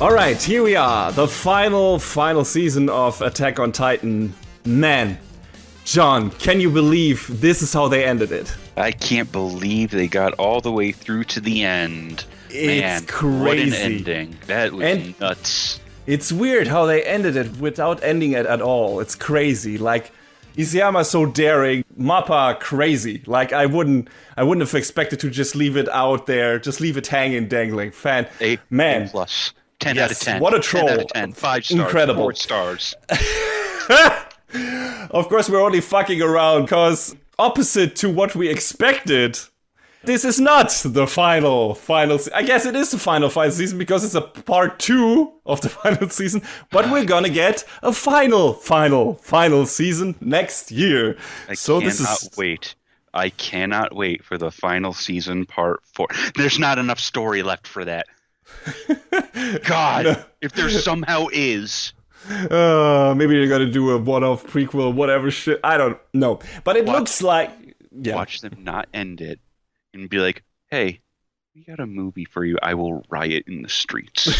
All right, here we are, the final season of Attack on Titan. Man, John, can you believe this is how they ended it? I can't believe they got all the way through to the end. It's crazy. What an ending. That was nuts. It's weird how they ended it without ending it at all. It's crazy. Like, Isayama so daring, Mappa crazy. Like, I wouldn't have expected to just leave it out there, just leave it hanging, dangling. Man. A+. 10 yes, out of 10. What a troll. 10 out of 10. 5 stars. Incredible. 4 stars. Of course, we're only fucking around because opposite to what we expected, this is not the final I guess it is the final season because it's a part 2 of the final season, but we're gonna get a final season next year. I cannot wait for the final season part 4. There's not enough story left for that. God, no. If there somehow is. Maybe you're gonna do a one-off prequel, whatever shit. I don't know. But it looks like... Yeah. Watch them not end it and be like, hey, we got a movie for you. I will riot in the streets.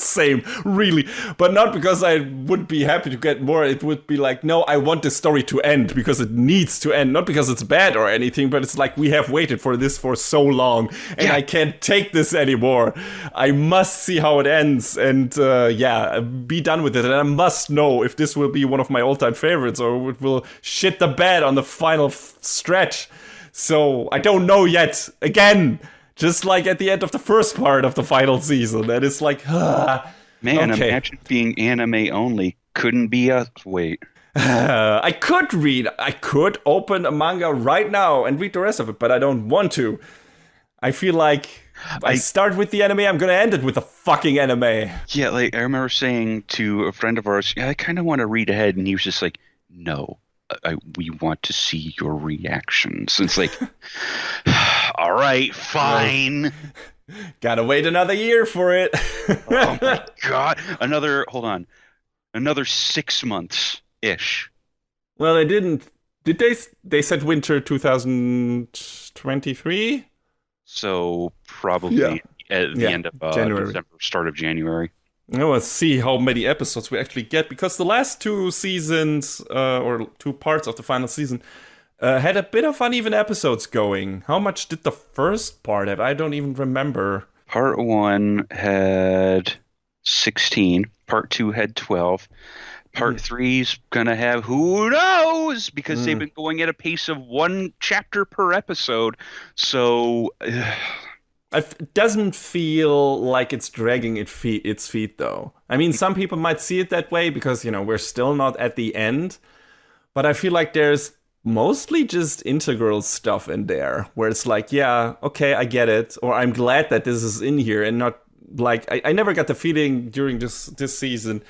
Same, really. But not because I would be happy to get more. It would be like, no, I want this story to end because it needs to end. Not because it's bad or anything, but it's like we have waited for this for so long and I can't take this anymore. I must see how it ends and be done with it. And I must know if this will be one of my all-time favorites or it will shit the bed on the final stretch. So, I don't know yet. Again, just like at the end of the first part of the final season. And it's like, Man, okay. Imagine being anime only. Couldn't be us. Wait. I could open a manga right now and read the rest of it, but I don't want to. I feel like I start with the anime, I'm gonna end it with the fucking anime. Yeah, like, I remember saying to a friend of ours, I kind of want to read ahead, and he was just like, no. We want to see your reactions. It's like, all right, fine. Gotta wait another year for it. Oh my God. Another 6 months-ish. Well, they didn't. Did they said winter 2023? So probably at the end of January. December, start of January. Now let's see how many episodes we actually get, because the last two seasons, or 2 parts of the final season, had a bit of uneven episodes going. How much did the first part have? I don't even remember. Part 1 had 16. Part 2 had 12. Part 3's gonna have, who knows, because they've been going at a pace of 1 chapter per episode. So It doesn't feel like it's dragging its feet, though. I mean, some people might see it that way because, we're still not at the end. But I feel like there's mostly just integral stuff in there where it's like, yeah, okay, I get it. Or I'm glad that this is in here, and not like, I never got the feeling during this season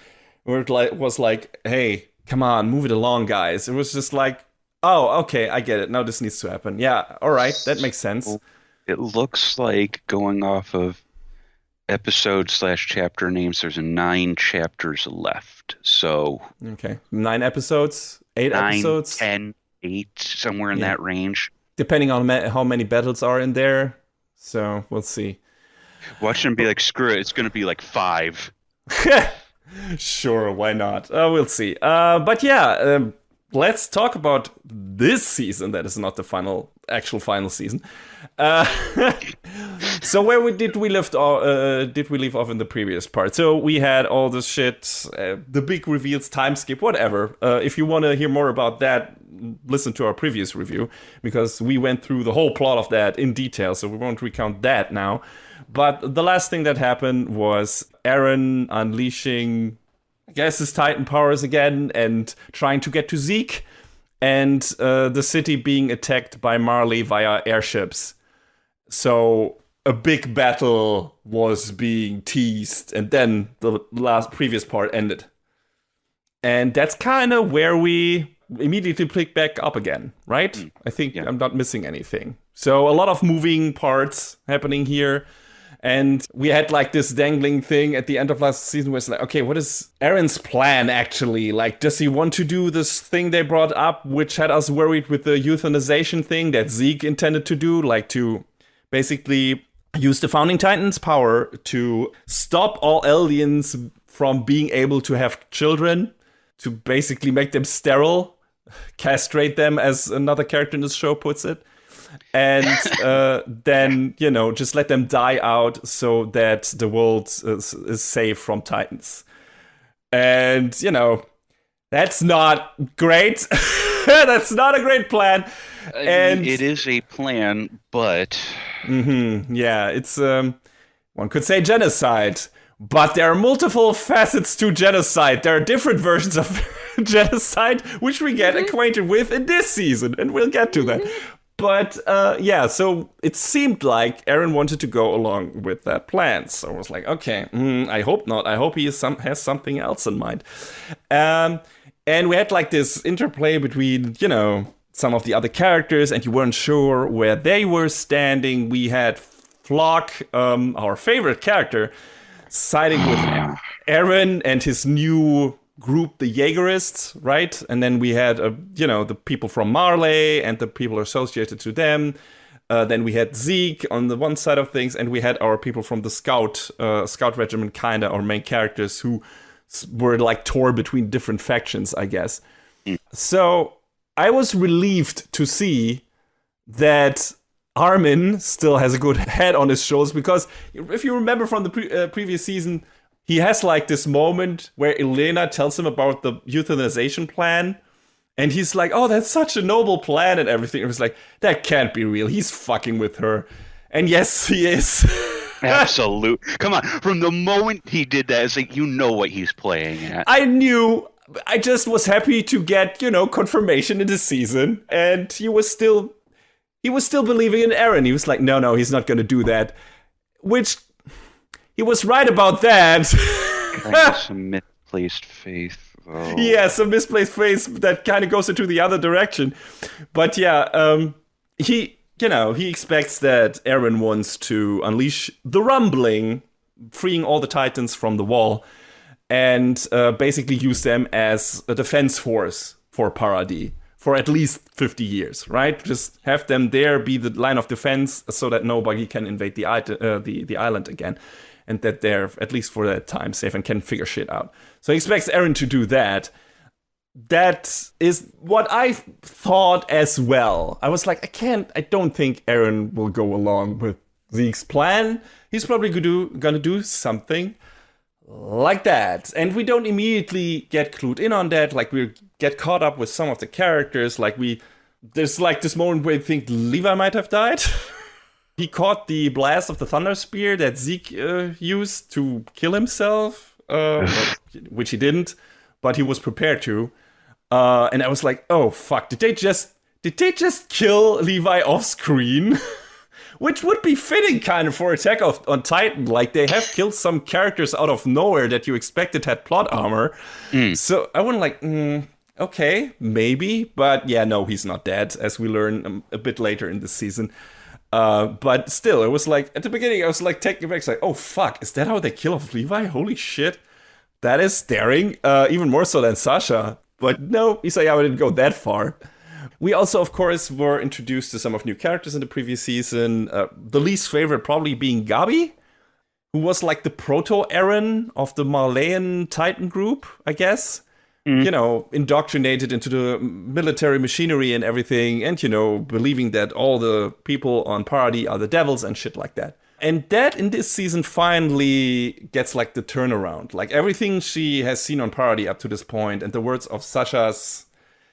where it was like, hey, come on, move it along, guys. It was just like, oh, okay, I get it. Now this needs to happen. Yeah, all right, that makes sense. It looks like, going off of episode/chapter names, there's 9 chapters left. So okay, 9 episodes, 8 9, episodes, 10, 8, somewhere in that range. Depending on how many battles are in there. So we'll see. Watch them be like, screw it, it's going to be like 5. Sure, why not? We'll see. But yeah, let's talk about this season. That is not the actual final season. So where did we leave off in the previous part? So we had all this shit, the big reveals, time skip, whatever. If you want to hear more about that, listen to our previous review, because we went through the whole plot of that in detail, so we won't recount that now. But the last thing that happened was Eren unleashing, I guess, his Titan powers again and trying to get to Zeke, and the city being attacked by Marley via airships. So a big battle was being teased, and then the previous part ended. And that's kind of where we immediately pick back up again, right? I think I'm not missing anything. So a lot of moving parts happening here. And we had like this dangling thing at the end of last season where it's like, okay, what is Eren's plan actually? Like, does he want to do this thing they brought up, which had us worried with the euthanization thing that Zeke intended to do? Like, to basically use the Founding Titan's power to stop all aliens from being able to have children, to basically make them sterile, castrate them, as another character in this show puts it. And then, just let them die out so that the world is safe from Titans. And, that's not great. That's not a great plan. And it is a plan, but... yeah, it's, one could say genocide. But there are multiple facets to genocide. There are different versions of genocide, which we get acquainted with in this season. And we'll get to that. But, so it seemed like Eren wanted to go along with that plan. So I was like, okay, I hope not. I hope he has something else in mind. And we had like this interplay between, some of the other characters, and you weren't sure where they were standing. We had Flock, our favorite character, siding with Eren and his new group, the Jaegerists, right? And then we had, the people from Marley and the people associated to them. Then we had Zeke on the one side of things, and we had our people from the Scout Regiment, kind of our main characters, who were like torn between different factions, I guess. So I was relieved to see that Armin still has a good head on his shoulders, because if you remember from the previous season, he has like this moment where Elena tells him about the euthanization plan, and he's like, oh, that's such a noble plan and everything. It was like, that can't be real. He's fucking with her. And yes, he is. Absolute. Come on. From the moment he did that, it's like, what he's playing at. I knew. I just was happy to get, confirmation in this season. And he was still believing in Eren. He was like, no, he's not going to do that. Which... he was right about that. Some misplaced faith, though. Yeah, some misplaced faith that kind of goes into the other direction. But yeah, he expects that Eren wants to unleash the rumbling, freeing all the Titans from the wall, and basically use them as a defense force for Paradis, for at least 50 years, right? Just have them there, be the line of defense so that nobody can invade the island again. And that they're, at least for that time, safe and can figure shit out. So he expects Eren to do that. That is what I thought as well. I was like, I don't think Eren will go along with Zeke's plan. He's probably gonna do something like that. And we don't immediately get clued in on that. Like, we get caught up with some of the characters. Like, there's like this moment where you think Levi might have died. He caught the blast of the Thunder Spear that Zeke used to kill himself, which he didn't, but he was prepared to. And I was like, oh fuck, did they just kill Levi off screen? Which would be fitting kind of for Attack on Titan. Like, they have killed some characters out of nowhere that you expected had plot armor. So I wouldn't like, okay, maybe. But yeah, no, he's not dead, as we learn a bit later in this season. But still, it was like, at the beginning, I was like taking it back. It's like, oh fuck, is that how they kill off Levi? Holy shit. That is daring, even more so than Sasha. But no, Isayama didn't go that far. We also, of course, were introduced to some of new characters in the previous season. The least favorite probably being Gabi, who was like the proto-Eren of the Marleyan Titan group, I guess. You know, indoctrinated into the military machinery and everything, and, you know, believing that all the people on Paradis are the devils and shit like that. And that, in this season, finally gets, like, the turnaround. Like, everything she has seen on Paradis up to this point, and the words of Sasha's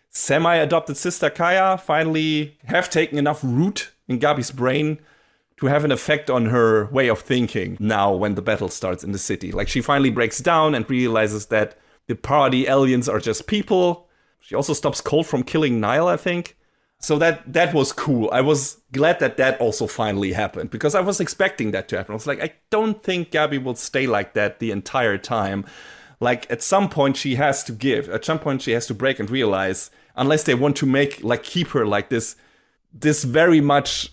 semi-adopted sister Kaya finally have taken enough root in Gabi's brain to have an effect on her way of thinking now when the battle starts in the city. Like, she finally breaks down and realizes that the Paradis aliens are just people. She also stops Cole from killing Nile, I think. So that was cool. I was glad that also finally happened, because I was expecting that to happen. I was like, I don't think Gabi will stay like that the entire time. Like, at some point she has to give. At some point she has to break and realize, unless they want to keep her like this very much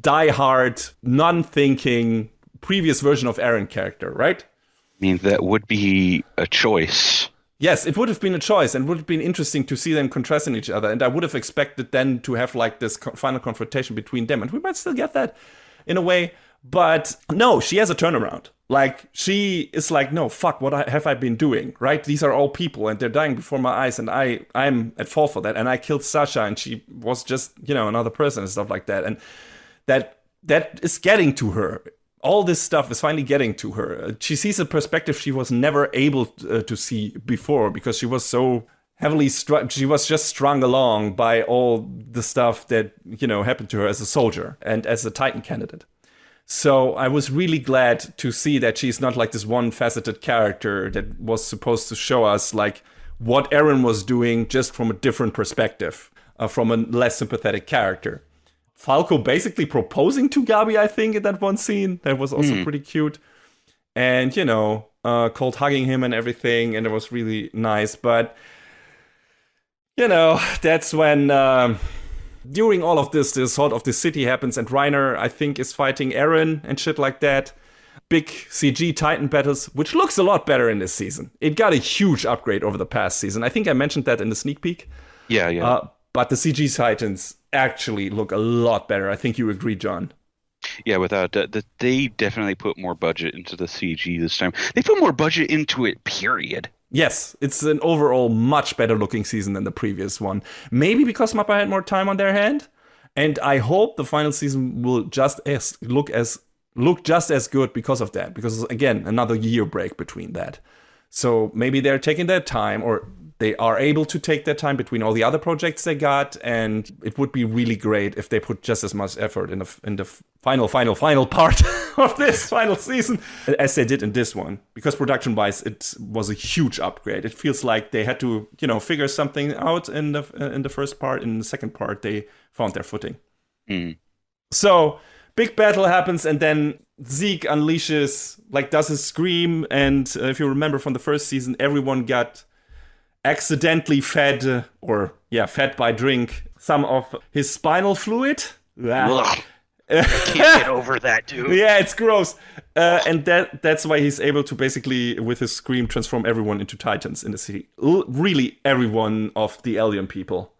die-hard, non-thinking previous version of Eren character, right? I mean, that would be a choice. Yes, it would have been a choice, and would have been interesting to see them contrasting each other. And I would have expected then to have like this final confrontation between them, and we might still get that in a way. But no, she has a turnaround. Like, she is like, no, fuck, what have I been doing, right? These are all people, and they're dying before my eyes, and I'm at fault for that. And I killed Sasha, and she was just, you know, another person and stuff like that. And that is getting to her. All this stuff is finally getting to her. She sees a perspective she was never able to see before, because she was so heavily she was just strung along by all the stuff that, you know, happened to her as a soldier and as a Titan candidate. So I was really glad to see that she's not like this one-faceted character that was supposed to show us like what Eren was doing just from a different perspective, from a less sympathetic character. Falco basically proposing to Gabi, I think, in that one scene. That was also pretty cute. And, you know, Colt hugging him and everything, and it was really nice. But, you know, that's when, during all of this, the assault of the city happens, and Reiner, I think, is fighting Eren and shit like that. Big CG Titan battles, which looks a lot better in this season. It got a huge upgrade over the past season. I think I mentioned that in the sneak peek. Yeah. But the CG Titans actually look a lot better. I think you agree, John. Yeah, without that, they definitely put more budget into the CG this time. They put more budget into it, period. Yes, it's an overall much better looking season than the previous one. Maybe because Mappa had more time on their hand, and I hope the final season will look just as good because of that. Because again, another year break between that. So maybe they're taking their time, or they are able to take their time between all the other projects they got, and it would be really great if they put just as much effort in the final part of this final season as they did in this one. Because production-wise, it was a huge upgrade. It feels like they had to, you know, figure something out in the first part. In the second part, they found their footing. So big battle happens, and then Zeke unleashes, does his scream, and if you remember from the first season, everyone got accidentally fed by drink some of his spinal fluid. Ugh. I can't get over that, dude. Yeah, it's gross. And that's why he's able to basically, with his scream, transform everyone into Titans in the city. Really, everyone of the alien people.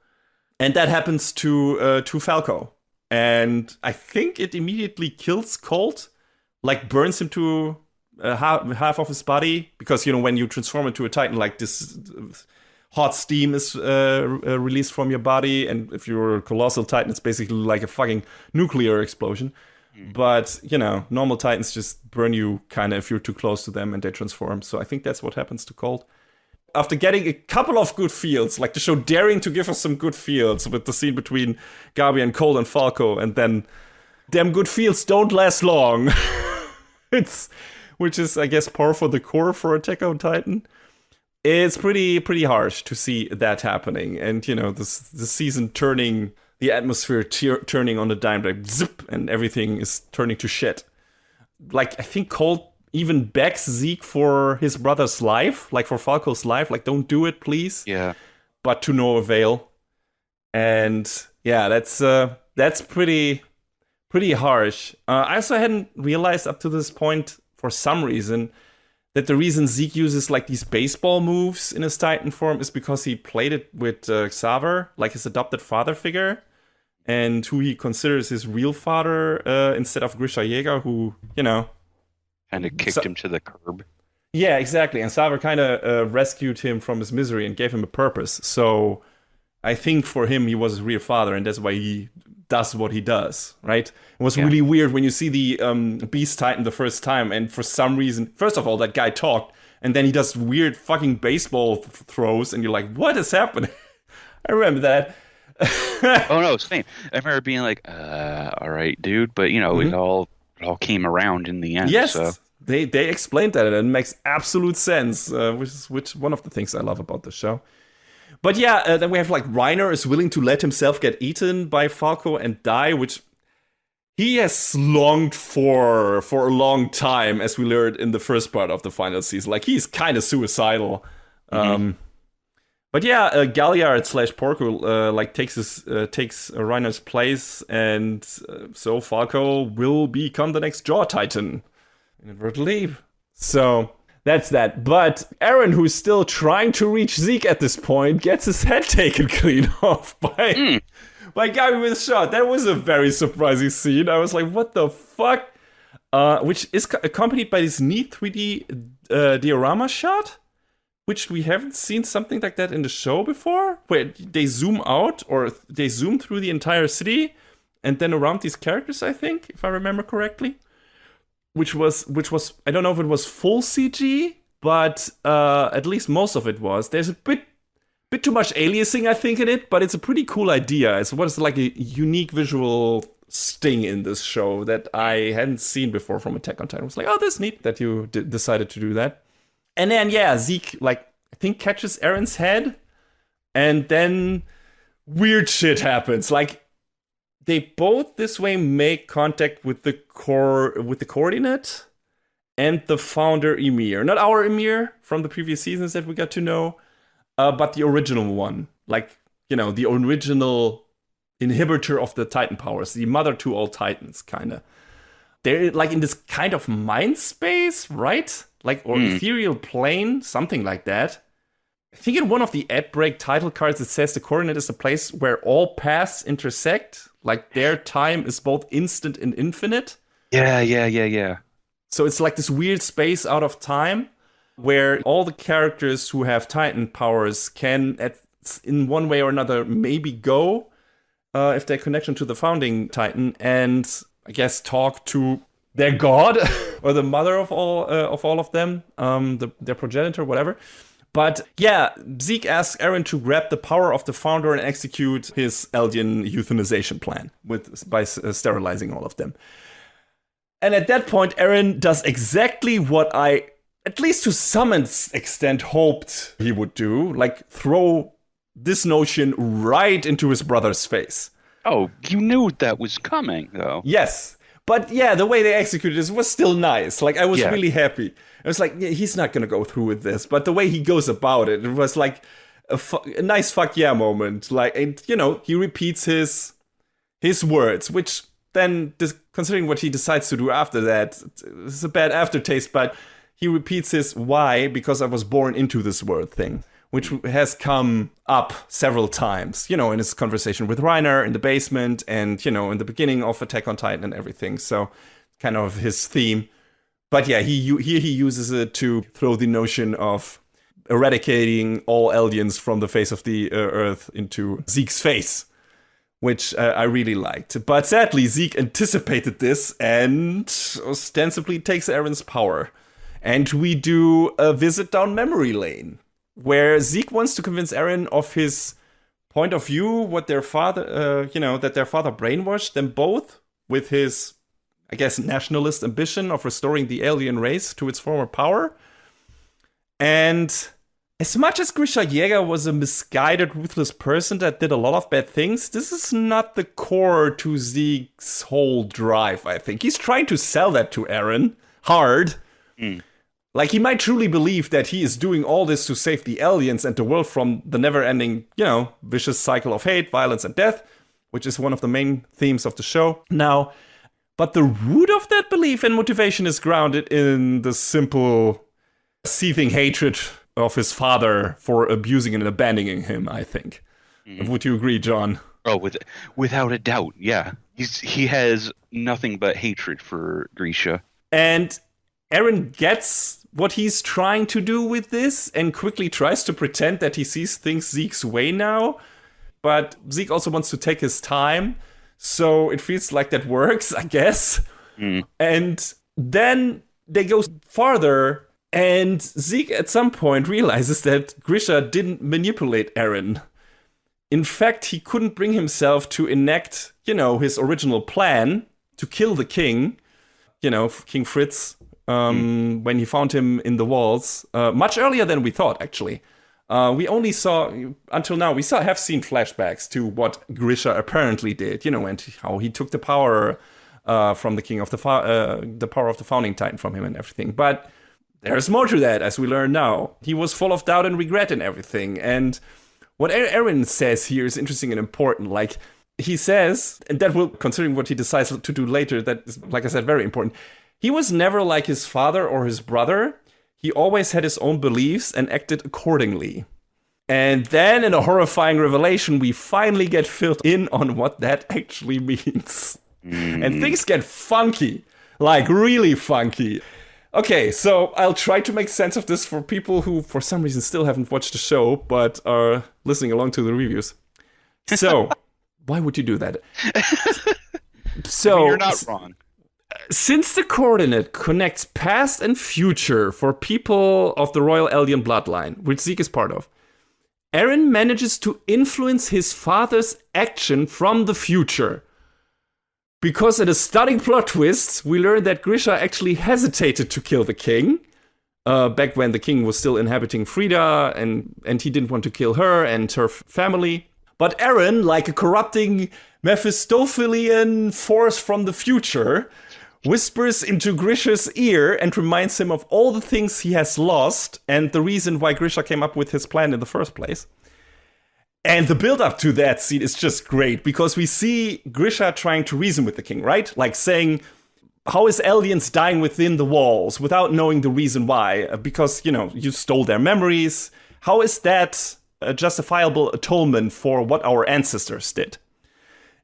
And that happens to Falco. And I think it immediately kills Colt, like burns him to half of his body. Because, when you transform into a Titan, like this hot steam is released from your body. And if you're a colossal Titan, it's basically like a fucking nuclear explosion. But, normal Titans just burn you kind of if you're too close to them and they transform. So I think that's what happens to Colt. After getting a couple of good feels, like the show daring to give us some good feels with the scene between Gabi and Colt and Falco, and then them good feels don't last long. Which is, I guess, par for the core for Attack on Titan. It's pretty harsh to see that happening. And, the season turning, the atmosphere turning on a dime, like zip, and everything is turning to shit. Like, I think Colt even begs Zeke for his brother's life, like for Falco's life, like, don't do it, please. Yeah. But to no avail. And yeah, that's pretty harsh. I also hadn't realized up to this point, for some reason, that the reason Zeke uses like these baseball moves in his Titan form is because he played it with Xaver, like his adopted father figure, and who he considers his real father instead of Grisha Yeager, who, kind of kicked him to the curb. Yeah, exactly. And Xaver kind of rescued him from his misery and gave him a purpose. So I think for him, he was his real father, and that's why he does what he does, right? It was really weird when you see the Beast Titan the first time, and for some reason, first of all, that guy talked, and then he does weird fucking baseball throws, and you're like, what is happening? I remember that. Oh, no, same. I remember being like, all right, dude. But, it all came around in the end. Yes, so. they explained that, and it makes absolute sense, which is one of the things I love about the show. But yeah, then we have like Reiner is willing to let himself get eaten by Falco and die, which he has longed for a long time, as we learned in the first part of the final season. Like, he's kind of suicidal. But yeah, Galliard / Porco like takes Reiner's place, and so Falco will become the next Jaw Titan, inadvertently. So that's that. But Eren, who's still trying to reach Zeke at this point, gets his head taken clean off by Gabi with a shot. That was a very surprising scene. I was like, what the fuck? Which is accompanied by this neat 3D diorama shot, which we haven't seen something like that in the show before, where they zoom out, or they zoom through the entire city and then around these characters, I think, if I remember correctly. Which was I don't know if it was full CG, but at least most of it was. There's a bit too much aliasing, I think, in it, but it's a pretty cool idea. It's what is like a unique visual sting in this show that I hadn't seen before from Attack on Titan. I was like, oh, that's neat that you decided to do that. And then, yeah, Zeke, like, I think catches Eren's head, and then weird shit happens. Like, they both this way make contact with the coordinate and the founder Ymir. Not our Ymir from the previous seasons that we got to know, but the original one. Like, the original inhibitor of the Titan powers, the mother to all Titans, kind of. They're like in this kind of mind space, right? Like, or ethereal plane, something like that. I think in one of the ad break title cards, it says the coordinate is a place where all paths intersect. Like, their time is both instant and infinite. Yeah. So it's like this weird space out of time where all the characters who have Titan powers can, in one way or another, maybe go if they're connection to the founding Titan, and I guess talk to their god or the mother of all of them, their progenitor, whatever. But yeah, Zeke asks Eren to grab the power of the founder and execute his Eldian euthanization plan by sterilizing all of them. And at that point, Eren does exactly what I, at least to some extent, hoped he would do, like throw this notion right into his brother's face. Oh, you knew that was coming, though. Yes. But yeah, the way they executed this was still nice. Like, I was really happy. I was like, yeah, he's not going to go through with this. But the way he goes about it, it was like a nice fuck yeah moment. Like, and, he repeats his words, which then, considering what he decides to do after that, it's a bad aftertaste. But he repeats his why, because I was born into this world thing, which has come up several times, in his conversation with Reiner in the basement and, in the beginning of Attack on Titan and everything. So kind of his theme. But yeah, he uses it to throw the notion of eradicating all aliens from the face of the Earth into Zeke's face, which I really liked. But sadly, Zeke anticipated this and ostensibly takes Eren's power. And we do a visit down memory lane, where Zeke wants to convince Eren of his point of view, what their father, that their father brainwashed them both with his, I guess, nationalist ambition of restoring the alien race to its former power. And as much as Grisha Jäger was a misguided, ruthless person that did a lot of bad things, this is not the core to Zeke's whole drive, I think. He's trying to sell that to Eren hard. Like, he might truly believe that he is doing all this to save the aliens and the world from the never-ending, vicious cycle of hate, violence, and death, which is one of the main themes of the show now. But the root of that belief and motivation is grounded in the simple, seething hatred of his father for abusing and abandoning him, I think. Would you agree, John? Oh, without a doubt, yeah. He has nothing but hatred for Grisha. And Eren gets what he's trying to do with this and quickly tries to pretend that he sees things Zeke's way now. But Zeke also wants to take his time, so it feels like that works, I guess. And then they go farther, and Zeke at some point realizes that Grisha didn't manipulate Eren. In fact, he couldn't bring himself to enact, his original plan to kill the king, King Fritz, when he found him in the walls, much earlier than we thought, actually. We only saw, until now, have seen flashbacks to what Grisha apparently did, and how he took the power from the king of the power of the founding titan from him and everything. But there's more to that, as we learn now. He was full of doubt and regret and everything. And what Eren says here is interesting and important. Like, he says, and that will, considering what he decides to do later, that is, like I said, very important. He was never like his father or his brother. He always had his own beliefs and acted accordingly. And then, in a horrifying revelation, we finally get filled in on what that actually means. And things get funky. Like, really funky. Okay, so I'll try to make sense of this for people who, for some reason, still haven't watched the show, but are listening along to the reviews. So, why would you do that? So, you're not wrong. Since the coordinate connects past and future for people of the royal alien bloodline, which Zeke is part of, Eren manages to influence his father's action from the future. Because in a stunning plot twist, we learn that Grisha actually hesitated to kill the king, back when the king was still inhabiting Frida, and he didn't want to kill her and her family. But Eren, like a corrupting Mephistophelian force from the future, whispers into Grisha's ear and reminds him of all the things he has lost and the reason why Grisha came up with his plan in the first place. And the build-up to that scene is just great, because we see Grisha trying to reason with the king, right? Like saying, how is aliens dying within the walls without knowing the reason why? Because, you stole their memories. How is that a justifiable atonement for what our ancestors did?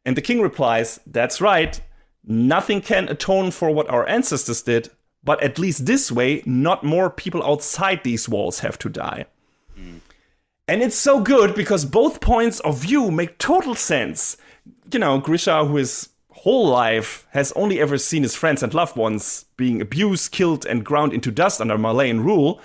And the king replies, that's right. Nothing can atone for what our ancestors did, but at least this way, not more people outside these walls have to die. And it's so good because both points of view make total sense. Grisha, who his whole life has only ever seen his friends and loved ones being abused, killed, and ground into dust under Malayan rule.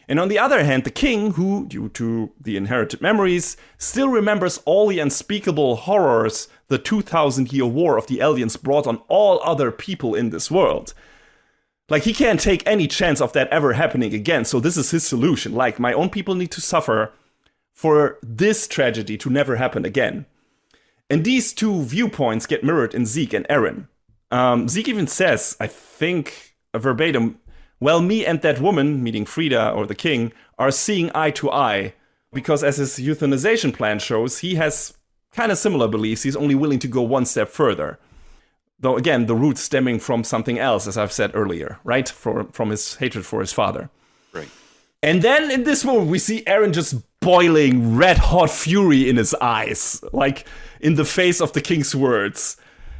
And on the other hand, the king, who, due to the inherited memories, still remembers all the unspeakable horrors the 2,000-year war of the aliens brought on all other people in this world. Like, he can't take any chance of that ever happening again, so this is his solution. Like, my own people need to suffer for this tragedy to never happen again. And these two viewpoints get mirrored in Zeke and Eren. Zeke even says, I think verbatim, well, me and that woman, meaning Frida or the king, are seeing eye to eye. Because as his euthanization plan shows, he has kind of similar beliefs. He's only willing to go one step further. Though, again, the roots stemming from something else, as I've said earlier, right? From his hatred for his father. Right. And then in this moment, we see Eren just boiling, red-hot fury in his eyes, like in the face of the king's words.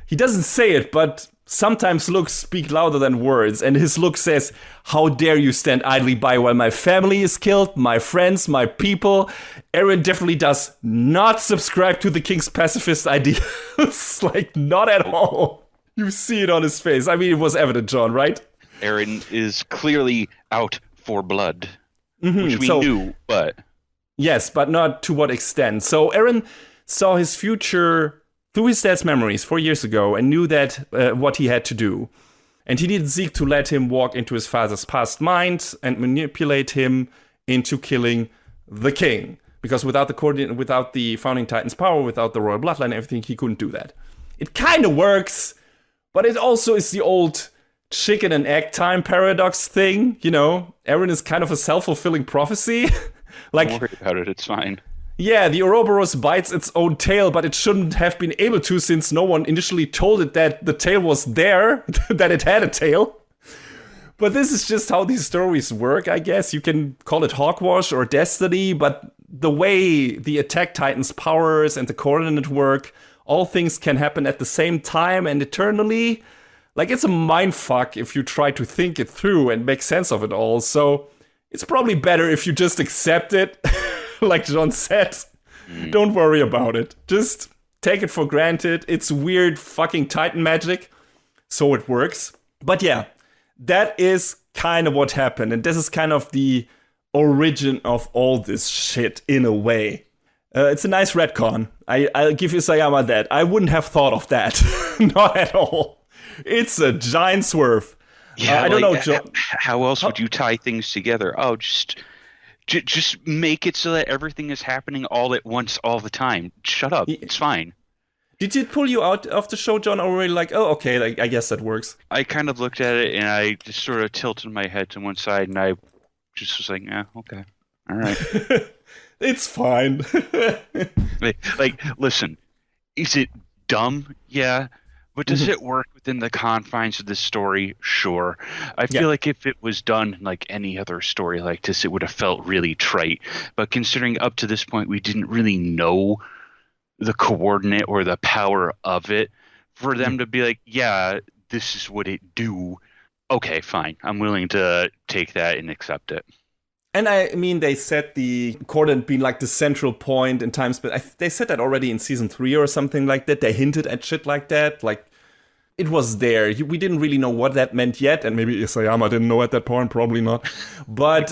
He doesn't say it, but sometimes looks speak louder than words, and his look says, "How dare you stand idly by while my family is killed, my friends, my people?" Aaron definitely does not subscribe to the king's pacifist ideas, like, not at all. You see it on his face. I mean, it was evident, John, right? Aaron is clearly out for blood, which we knew, but... Yes, but not to what extent. So Aaron saw his future through his dad's memories 4 years ago and knew that what he had to do. And he needed Zeke to let him walk into his father's past mind and manipulate him into killing the king. Because without the founding Titan's power, without the royal bloodline and everything, he couldn't do that. It kind of works, but it also is the old chicken and egg time paradox thing. You know, Aaron is kind of a self-fulfilling prophecy. Like, don't worry about it, it's fine. Yeah, the Ouroboros bites its own tail, but it shouldn't have been able to since no one initially told it that the tail was there, that it had a tail. But this is just how these stories work, I guess. You can call it hogwash or destiny, but the way the Attack Titan's powers and the coordinate work, all things can happen at the same time and eternally. Like, it's a mindfuck if you try to think it through and make sense of it all. So it's probably better if you just accept it. Like John said, don't worry about it. Just take it for granted. It's weird fucking Titan magic, so it works. But yeah, that is kind of what happened. And this is kind of the origin of all this shit in a way. It's a nice retcon. I'll give you Sayama that. I wouldn't have thought of that. Not at all. It's a giant swerve. Yeah, I don't know, John. How else would you tie things together? Oh, just make it so that everything is happening all at once all the time. Shut up. It's fine. Did it pull you out of the show, John, or were you like, oh, okay, like, I guess that works? I kind of looked at it, and I just sort of tilted my head to one side, and I just was like, yeah, okay. All right. It's fine. like, listen, is it dumb? Yeah. But does it work within the confines of this story? Sure. I feel like if it was done like any other story like this, it would have felt really trite. But considering up to this point, we didn't really know the coordinate or the power of it, for them to be like, yeah, this is what it do. Okay, fine. I'm willing to take that and accept it. And I mean, they said the coordinate being like the central point in time space. They said that already in season 3 or something like that. They hinted at shit like that. Like, it was there. We didn't really know what that meant yet. And maybe Isayama didn't know at that point. Probably not. But,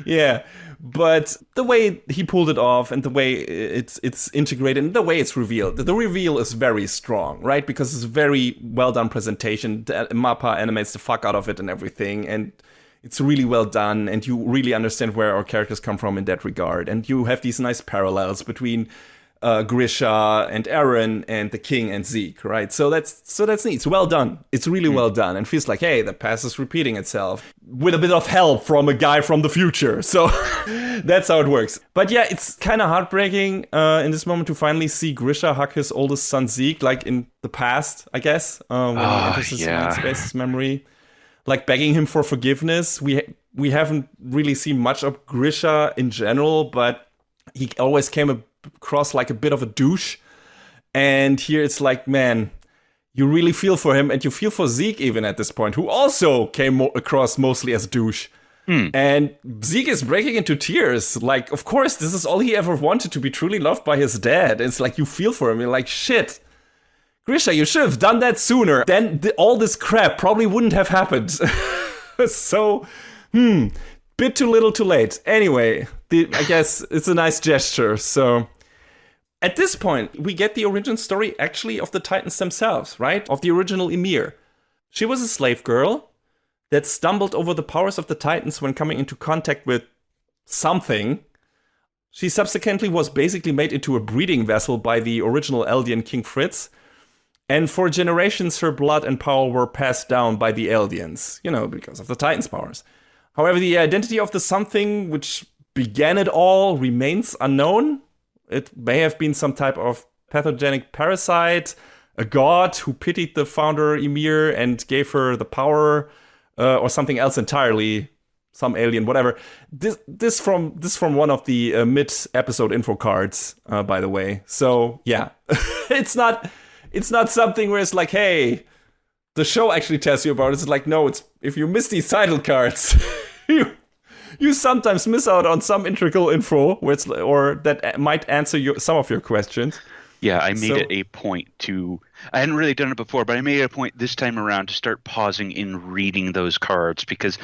yeah. But the way he pulled it off and the way it's integrated and the way it's revealed. The reveal is very strong, right? Because it's a very well done presentation. Mappa animates the fuck out of it and everything. And it's really well done, and you really understand where our characters come from in that regard. And you have these nice parallels between Grisha and Aaron and the King and Zeke, right? So that's neat. It's well done. It's really well done, and feels like, hey, the past is repeating itself with a bit of help from a guy from the future. So that's how it works. But yeah, it's kind of heartbreaking in this moment to finally see Grisha hug his oldest son Zeke, like in the past, I guess, when he enters his mind space's memory. Like begging him for forgiveness. We haven't really seen much of Grisha in general, but he always came across like a bit of a douche. And here it's like, man, you really feel for him, and you feel for Zeke even at this point, who also came across mostly as douche. And Zeke is breaking into tears. Like, of course, this is all he ever wanted, to be truly loved by his dad. It's like you feel for him. You're like, shit. Grisha, you should have done that sooner. Then all this crap probably wouldn't have happened. So, bit too little too late. Anyway, I guess it's a nice gesture. So, at this point, we get the origin story actually of the Titans themselves, right? Of the original Ymir. She was a slave girl that stumbled over the powers of the Titans when coming into contact with something. She subsequently was basically made into a breeding vessel by the original Eldian King Fritz. And for generations, her blood and power were passed down by the Eldians, because of the Titans' powers. However, the identity of the something which began it all remains unknown. It may have been some type of pathogenic parasite, a god who pitied the founder Ymir and gave her the power, or something else entirely. some alien, whatever. This from one of the mid-episode info cards, by the way. So yeah, it's not something where it's like, hey, the show actually tells you about it. It's like, no, it's if you miss these title cards, you sometimes miss out on some integral info or that might answer some of your questions. Yeah, I made it a point to... I hadn't really done it before, but I made it a point this time around to start pausing and reading those cards because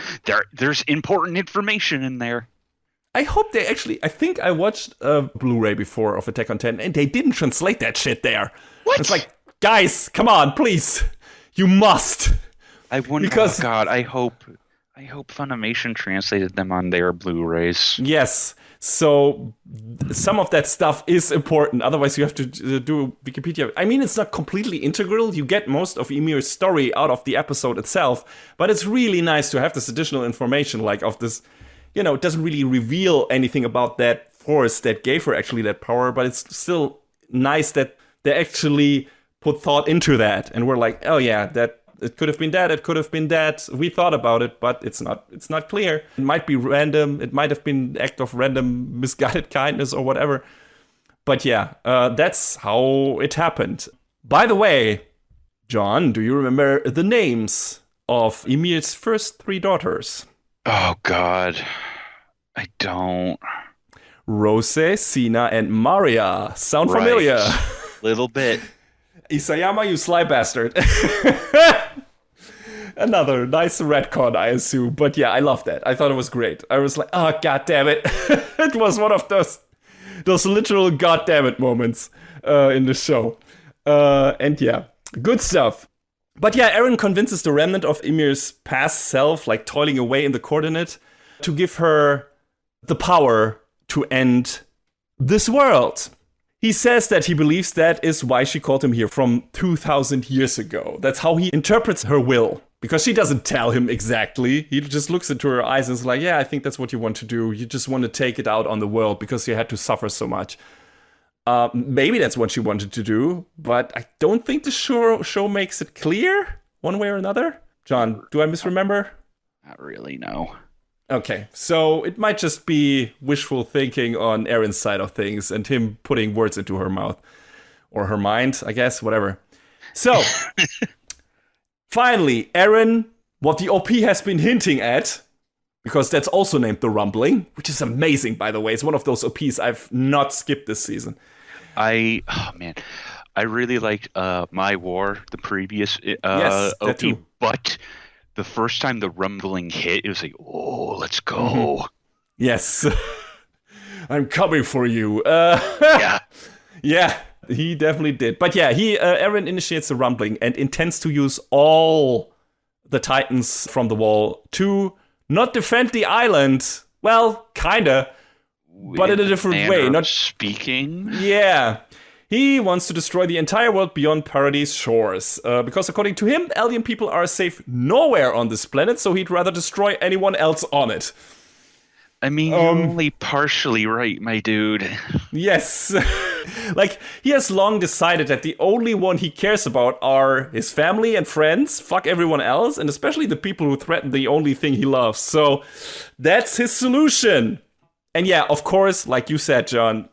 there's important information in there. I hope they actually... I think I watched a Blu-ray before of Attack on Titan, and they didn't translate that shit there. What? It's like, guys, come on, please. You must. I wonder... Because, oh God, I hope Funimation translated them on their Blu-rays. Yes. So some of that stuff is important. Otherwise, you have to do Wikipedia. I mean, it's not completely integral. You get most of Ymir's story out of the episode itself. But it's really nice to have this additional information, like of this, it doesn't really reveal anything about that force that gave her actually that power. But it's still nice that they actually put thought into that. And we're like, oh yeah, that it could have been that, it could have been that. We thought about it, but it's not clear. It might be random. It might have been an act of random misguided kindness or whatever. But yeah, that's how it happened. By the way, John, do you remember the names of Ymir's first 3 daughters? Oh, God. I don't. Rose, Sina, and Maria. Sound familiar? Little bit. Isayama, you sly bastard. Another nice retcon, I assume. But yeah, I love that. I thought it was great. I was like, oh, god damn it. It was one of those literal god damn it moments in the show. And yeah, good stuff. But yeah, Eren convinces the remnant of Ymir's past self, like toiling away in the coordinate, to give her the power to end this world. He says that he believes that is why she called him here from 2,000 years ago. That's how he interprets her will. Because she doesn't tell him exactly. He just looks into her eyes and is like, yeah, I think that's what you want to do. You just want to take it out on the world because you had to suffer so much. Maybe that's what she wanted to do, but I don't think the show makes it clear one way or another. John, do I misremember? Not really, no. Okay, so it might just be wishful thinking on Eren's side of things and him putting words into her mouth. Or her mind, I guess, whatever. So, finally, Eren, what the OP has been hinting at, because that's also named The Rumbling, which is amazing, by the way. It's one of those OPs I've not skipped this season. I really liked My War, the previous yes, OP, too. But the first time the rumbling hit, it was like, oh, let's go. Mm-hmm. Yes. I'm coming for you. Yeah. Yeah, he definitely did. But yeah, Eren initiates the rumbling and intends to use all the Titans from the wall to not defend the island. Well, kinda, but in a different way. Not speaking. Yeah. He wants to destroy the entire world beyond Paradise shores. Because according to him, alien people are safe nowhere on this planet, so he'd rather destroy anyone else on it. I mean, you're only partially right, my dude. Yes. Like, he has long decided that the only one he cares about are his family and friends, fuck everyone else, and especially the people who threaten the only thing he loves. So, that's his solution. And yeah, of course, like you said, John,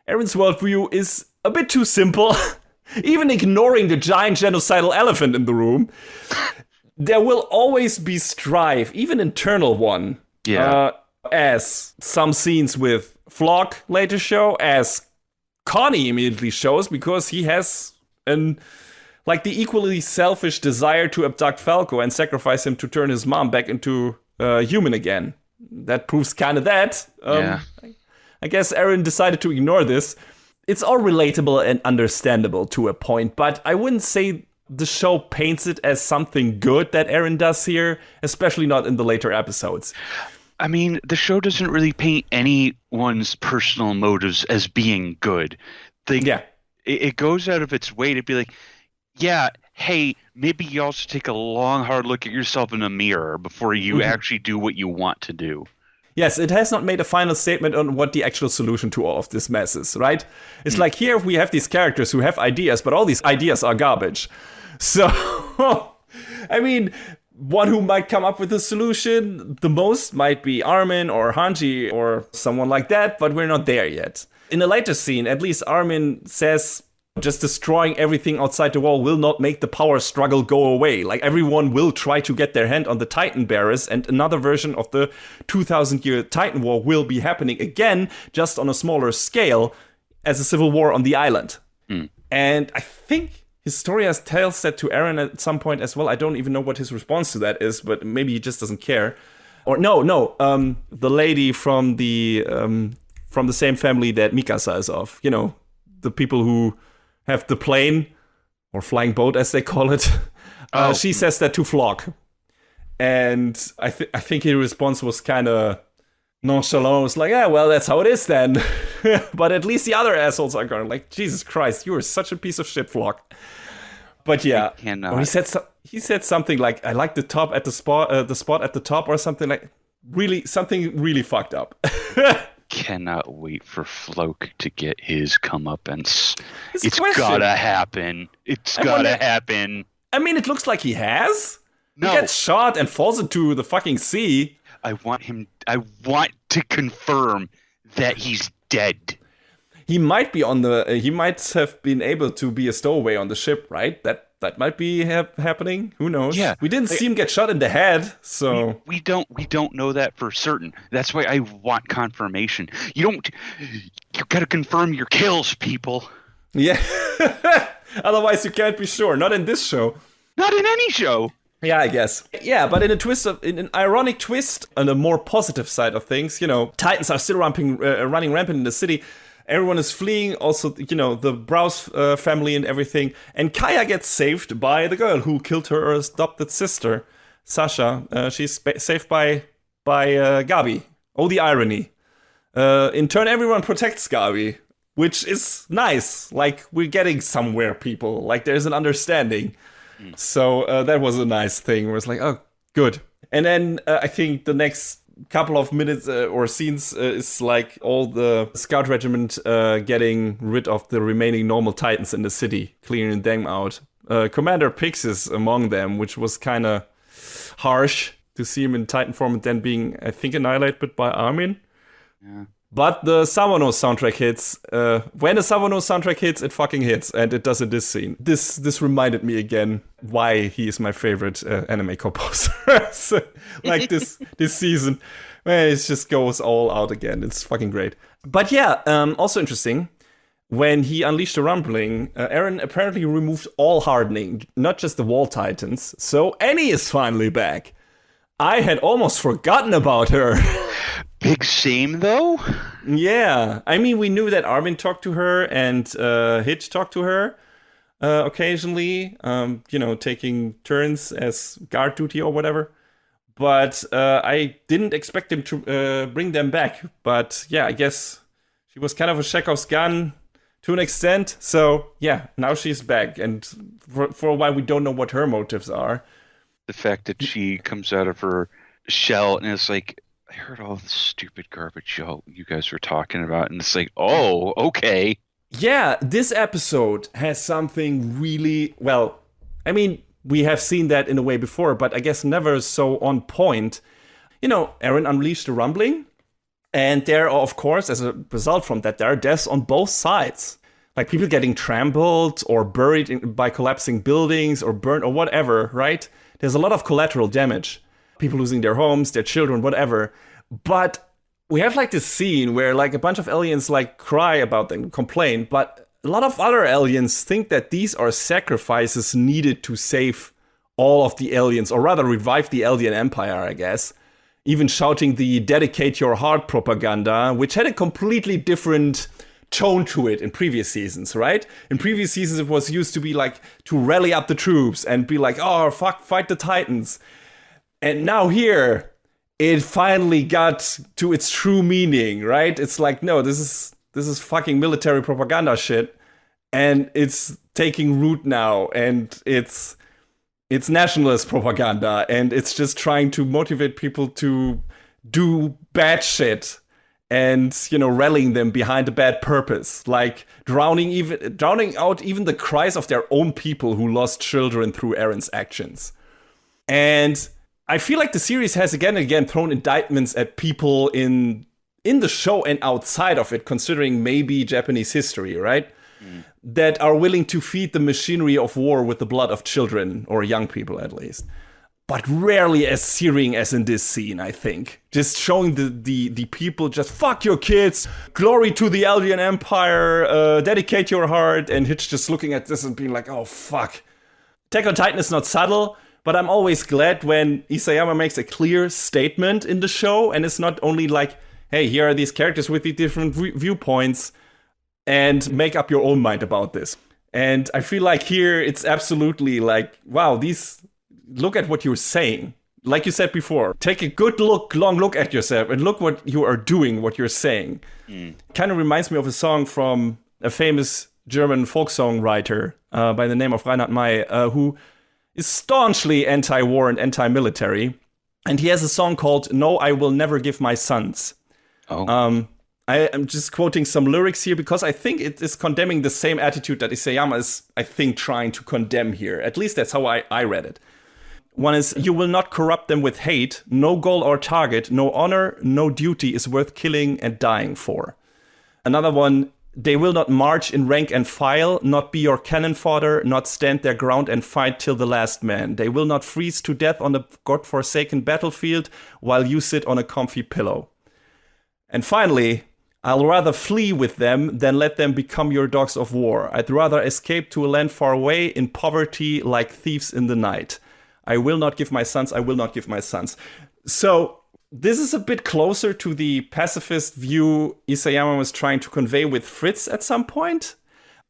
Eren's worldview is a bit too simple. Even ignoring the giant genocidal elephant in the room, there will always be strife, even internal one. Yeah. As some scenes with Flock later show, as Connie immediately shows, because he has the equally selfish desire to abduct Falco and sacrifice him to turn his mom back into human again. That proves kind of that. Yeah. I guess Eren decided to ignore this. It's all relatable and understandable to a point, but I wouldn't say the show paints it as something good that Eren does here, especially not in the later episodes. I mean, the show doesn't really paint anyone's personal motives as being good. It goes out of its way to be like, yeah, hey, maybe you also take a long, hard look at yourself in a mirror before you actually do what you want to do. Yes, it has not made a final statement on what the actual solution to all of this mess is, right? It's like, here we have these characters who have ideas, but all these ideas are garbage. So, I mean, one who might come up with a solution the most might be Armin or Hanji or someone like that, but we're not there yet. In a later scene, at least Armin says just destroying everything outside the wall will not make the power struggle go away. Like, everyone will try to get their hand on the Titan bearers, and another version of the 2,000-year Titan War will be happening again, just on a smaller scale, as a civil war on the island. And I think Historia tells that to Eren at some point as well. I don't even know what his response to that is, but maybe he just doesn't care. Or the lady from the same family that Mikasa is of. You know, the people who have the plane, or flying boat as they call it. She says that to Flock. And I think his response was kind of nonchalant. It was like, yeah, well, that's how it is then. But at least the other assholes are going like, Jesus Christ, you are such a piece of shit, Flock. But yeah, or he said something like, I like the top at the spot at the top, or something like, something really fucked up. Cannot wait for Floke to get his comeuppance. It's question. Gotta happen. It's gotta happen. I mean, it looks like he has. No. He gets shot and falls into the fucking sea. I want to confirm that he's dead. He might be he might have been able to be a stowaway on the ship, right? That might be happening. Who knows? Yeah. We didn't see him get shot in the head, so we don't know that for certain. That's why I want confirmation. You gotta confirm your kills, people. Yeah. Otherwise you can't be sure. Not in this show. Not in any show. Yeah, I guess. Yeah, but in an ironic twist, on a more positive side of things, you know, Titans are still running rampant in the city. Everyone is fleeing, also, you know, the Browse family and everything. And Kaya gets saved by the girl who killed her adopted sister, Sasha. She's saved by Gabi. Oh, the irony. In turn, everyone protects Gabi, which is nice. Like, we're getting somewhere, people. Like, there's an understanding. So that was a nice thing where it's like, oh, good. And then I think the next couple of minutes or scenes is like all the scout regiment getting rid of the remaining normal Titans in the city, clearing them out. Commander Pix is among them, which was kind of harsh to see him in Titan form and then being, I think, annihilated by Armin. Yeah. But the Sawano soundtrack hits. When the Sawano soundtrack hits, it fucking hits, and it does in this scene. This reminded me again why he is my favorite anime composer. So, like this season, man, it just goes all out again. It's fucking great. But yeah, also interesting. When he unleashed the rumbling, Eren apparently removed all hardening, not just the wall titans. So Annie is finally back. I had almost forgotten about her. Big shame, though? Yeah. I mean, we knew that Armin talked to her and Hitch talked to her occasionally, taking turns as guard duty or whatever. But I didn't expect him to bring them back. But yeah, I guess she was kind of a Chekhov's gun to an extent. So yeah, now she's back. And for a while, we don't know what her motives are. The fact that she comes out of her shell and is like, I heard all the stupid garbage you guys were talking about, and it's like, oh, okay. Yeah, this episode has something really, well, I mean, we have seen that in a way before, but I guess never so on point. You know, Eren unleashed the rumbling, and there are, of course, as a result from that, there are deaths on both sides. Like people getting trampled or buried by collapsing buildings or burnt or whatever, right? There's a lot of collateral damage. People losing their homes, their children, whatever. But we have like this scene where like a bunch of aliens like cry about them, complain, but a lot of other aliens think that these are sacrifices needed to save all of the aliens, or rather revive the alien empire, I guess. Even shouting the dedicate your heart propaganda, which had a completely different tone to it in previous seasons, right? In previous seasons, it was used to be like to rally up the troops and be like, oh, fuck, fight the Titans. And now here, it finally got to its true meaning, right? It's like, no, this is fucking military propaganda shit, and it's taking root now, and it's nationalist propaganda, and it's just trying to motivate people to do bad shit, and rallying them behind a bad purpose, like drowning out even the cries of their own people who lost children through Eren's actions. And I feel like the series has again and again thrown indictments at people in the show and outside of it, considering maybe Japanese history, right? That are willing to feed the machinery of war with the blood of children, or young people at least. But rarely as searing as in this scene, I think. Just showing the people just, fuck your kids, glory to the Eldian Empire, dedicate your heart, and Hitch just looking at this and being like, oh, fuck. Attack on Titan is not subtle, but I'm always glad when Isayama makes a clear statement in the show, and it's not only like, hey, here are these characters with the different viewpoints, and make up your own mind about this. And I feel like here it's absolutely like, wow, look at what you're saying. Like you said before, take a good long look at yourself and look what you are doing, what you're saying. Kind of reminds me of a song from a famous German folk songwriter by the name of Reinhard May, who is staunchly anti-war and anti-military. And he has a song called No, I Will Never Give My Sons. I am just quoting some lyrics here because I think it is condemning the same attitude that Isayama is, I think, trying to condemn here. At least that's how I read it. One is, you will not corrupt them with hate. No goal or target, no honor, no duty is worth killing and dying for. Another one, they will not march in rank and file, not be your cannon fodder, not stand their ground and fight till the last man. They will not freeze to death on a godforsaken battlefield while you sit on a comfy pillow. And finally, I'll rather flee with them than let them become your dogs of war. I'd rather escape to a land far away in poverty like thieves in the night. I will not give my sons, I will not give my sons. So this is a bit closer to the pacifist view Isayama was trying to convey with Fritz at some point.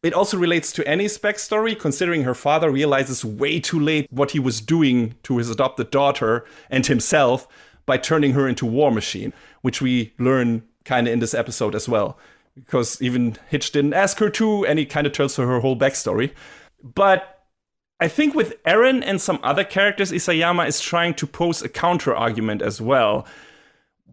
It also relates to Annie's backstory, considering her father realizes way too late what he was doing to his adopted daughter and himself by turning her into War Machine, which we learn kind of in this episode as well. Because even Hitch didn't ask her to, and he kind of tells her whole backstory. But I think with Eren and some other characters, Isayama is trying to pose a counter-argument as well.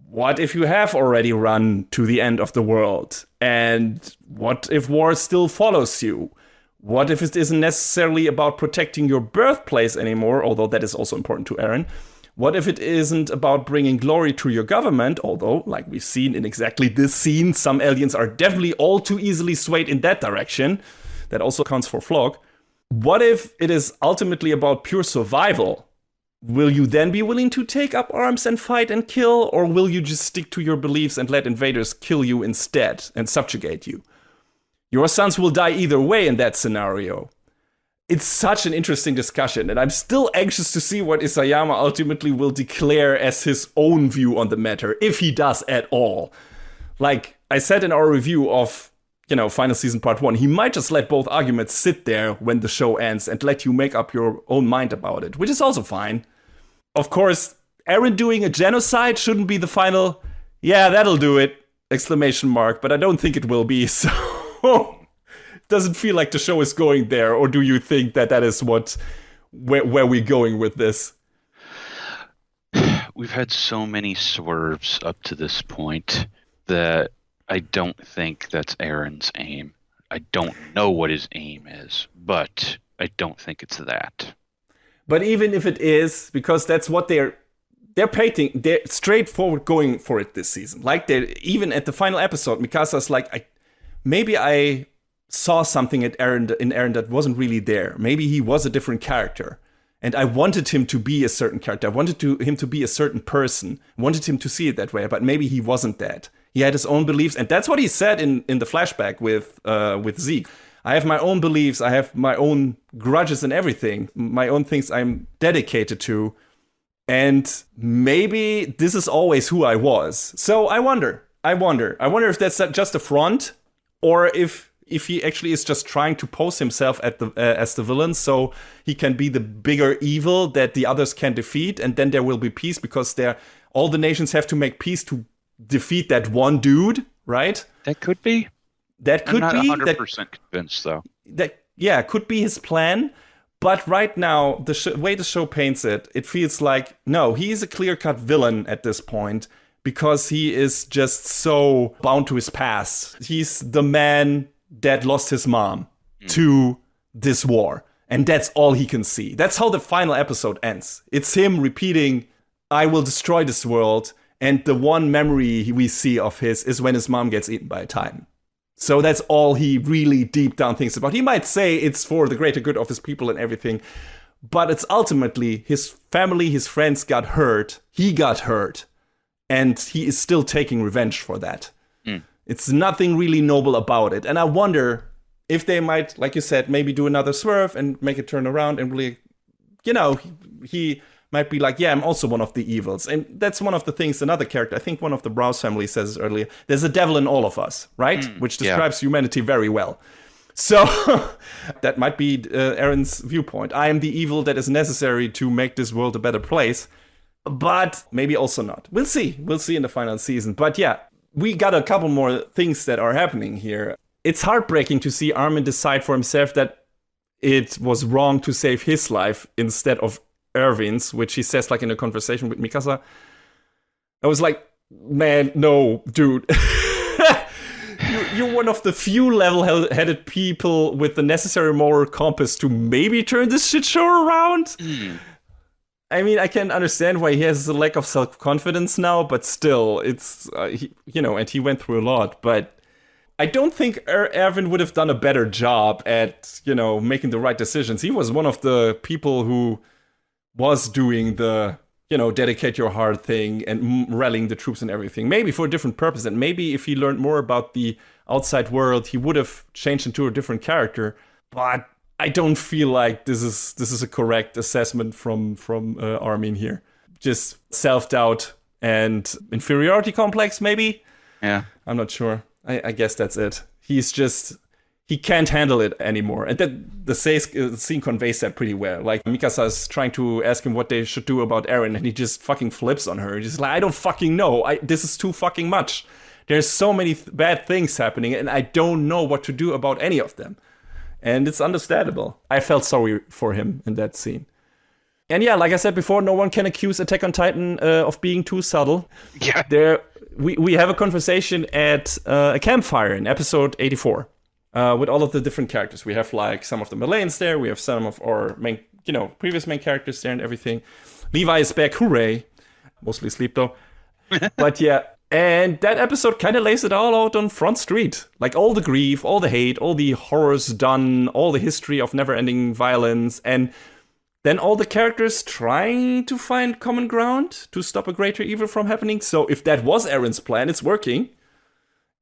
What if you have already run to the end of the world? And what if war still follows you? What if it isn't necessarily about protecting your birthplace anymore, although that is also important to Eren? What if it isn't about bringing glory to your government, although, like we've seen in exactly this scene, some aliens are definitely all too easily swayed in that direction. That also counts for Flog. What if it is ultimately about pure survival? Will you then be willing to take up arms and fight and kill, or will you just stick to your beliefs and let invaders kill you instead and subjugate you? Your sons will die either way in that scenario. It's such an interesting discussion, and I'm still anxious to see what Isayama ultimately will declare as his own view on the matter, if he does at all. Like I said in our review of, Final Season Part 1, he might just let both arguments sit there when the show ends and let you make up your own mind about it, which is also fine. Of course, Eren doing a genocide shouldn't be the final, yeah, that'll do it, ! But I don't think it will be, so doesn't feel like the show is going there, or do you think that is where we're going with this? We've had so many swerves up to this point that I don't think that's Eren's aim. I don't know what his aim is, but I don't think it's that. But even if it is, because that's what they're painting, they're straightforward going for it this season. Like even at the final episode, Mikasa's like, maybe I saw something in Eren that wasn't really there. Maybe he was a different character. And I wanted him to be a certain character. I wanted him to be a certain person. I wanted him to see it that way, but maybe he wasn't that. He had his own beliefs, and that's what he said in the flashback with Zeke. I have my own beliefs, I have my own grudges and everything, my own things I'm dedicated to, and maybe this is always who I was. So I wonder if that's just a front, or if he actually is just trying to pose himself as the villain, so he can be the bigger evil that the others can defeat, and then there will be peace, because all the nations have to make peace to defeat that one dude, right? That could be. I'm not 100% convinced, though. Could be his plan. But right now, the way the show paints it, it feels like, no, he is a clear-cut villain at this point, because he is just so bound to his past. He's the man that lost his mom to this war. And that's all he can see. That's how the final episode ends. It's him repeating, I will destroy this world. And the one memory we see of his is when his mom gets eaten by a titan. So that's all he really deep down thinks about. He might say it's for the greater good of his people and everything, but it's ultimately his family, his friends got hurt. He got hurt. And he is still taking revenge for that. It's nothing really noble about it. And I wonder if they might, like you said, maybe do another swerve and make it turn around and really, he might be like, yeah, I'm also one of the evils. And that's one of the things, another character, I think one of the Browse family says earlier, there's a devil in all of us, right? Which describes humanity very well. So that might be Aaron's viewpoint. I am the evil that is necessary to make this world a better place. But maybe also not. We'll see. We'll see in the final season. But yeah, we got a couple more things that are happening here. It's heartbreaking to see Armin decide for himself that it was wrong to save his life instead of Erwin's, which he says like in a conversation with Mikasa. I was like, man, no, dude. You're one of the few level-headed people with the necessary moral compass to maybe turn this shit show around. I mean, I can understand why he has a lack of self-confidence now, but still, it's, and he went through a lot. But I don't think Erwin would have done a better job at, making the right decisions. He was one of the people who was doing the, dedicate your heart thing and rallying the troops and everything. Maybe for a different purpose. And maybe if he learned more about the outside world, he would have changed into a different character. But I don't feel like this is a correct assessment from Armin here. Just self-doubt and inferiority complex, maybe? Yeah. I'm not sure. I guess that's it. He can't handle it anymore. And the scene conveys that pretty well. Like, Mikasa's trying to ask him what they should do about Eren, and he just fucking flips on her. He's just like, I don't fucking know. This is too fucking much. There's so many bad things happening, and I don't know what to do about any of them. And it's understandable. I felt sorry for him in that scene. And yeah, like I said before, no one can accuse Attack on Titan of being too subtle. Yeah. We have a conversation at a campfire in episode 84 with all of the different characters. We have like some of the Malayans there. We have some of our main, previous main characters there and everything. Levi is back. Hooray. Mostly sleep though. But yeah. And that episode kind of lays it all out on Front Street. Like all the grief, all the hate, all the horrors done, all the history of never-ending violence, and then all the characters trying to find common ground to stop a greater evil from happening. So if that was Eren's plan, it's working.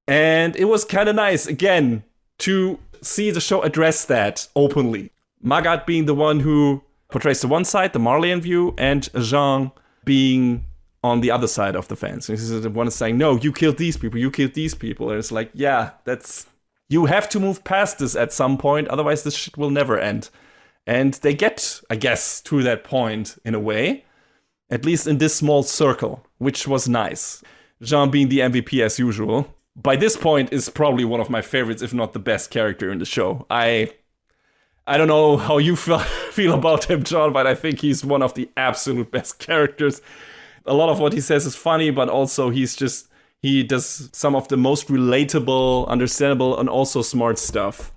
And it was kind of nice, again, to see the show address that openly. Magat being the one who portrays the one side, the Marleyan view, and Jean being on the other side of the fence. And this is the one saying, no, you killed these people. And it's like, yeah, you have to move past this at some point, otherwise this shit will never end. And they get, I guess, to that point in a way, at least in this small circle, which was nice. Jean being the MVP as usual. By this point is probably one of my favorites, if not the best character in the show. I don't know how you feel about him, John, but I think he's one of the absolute best characters. A lot of what he says is funny, but also he does some of the most relatable, understandable, and also smart stuff.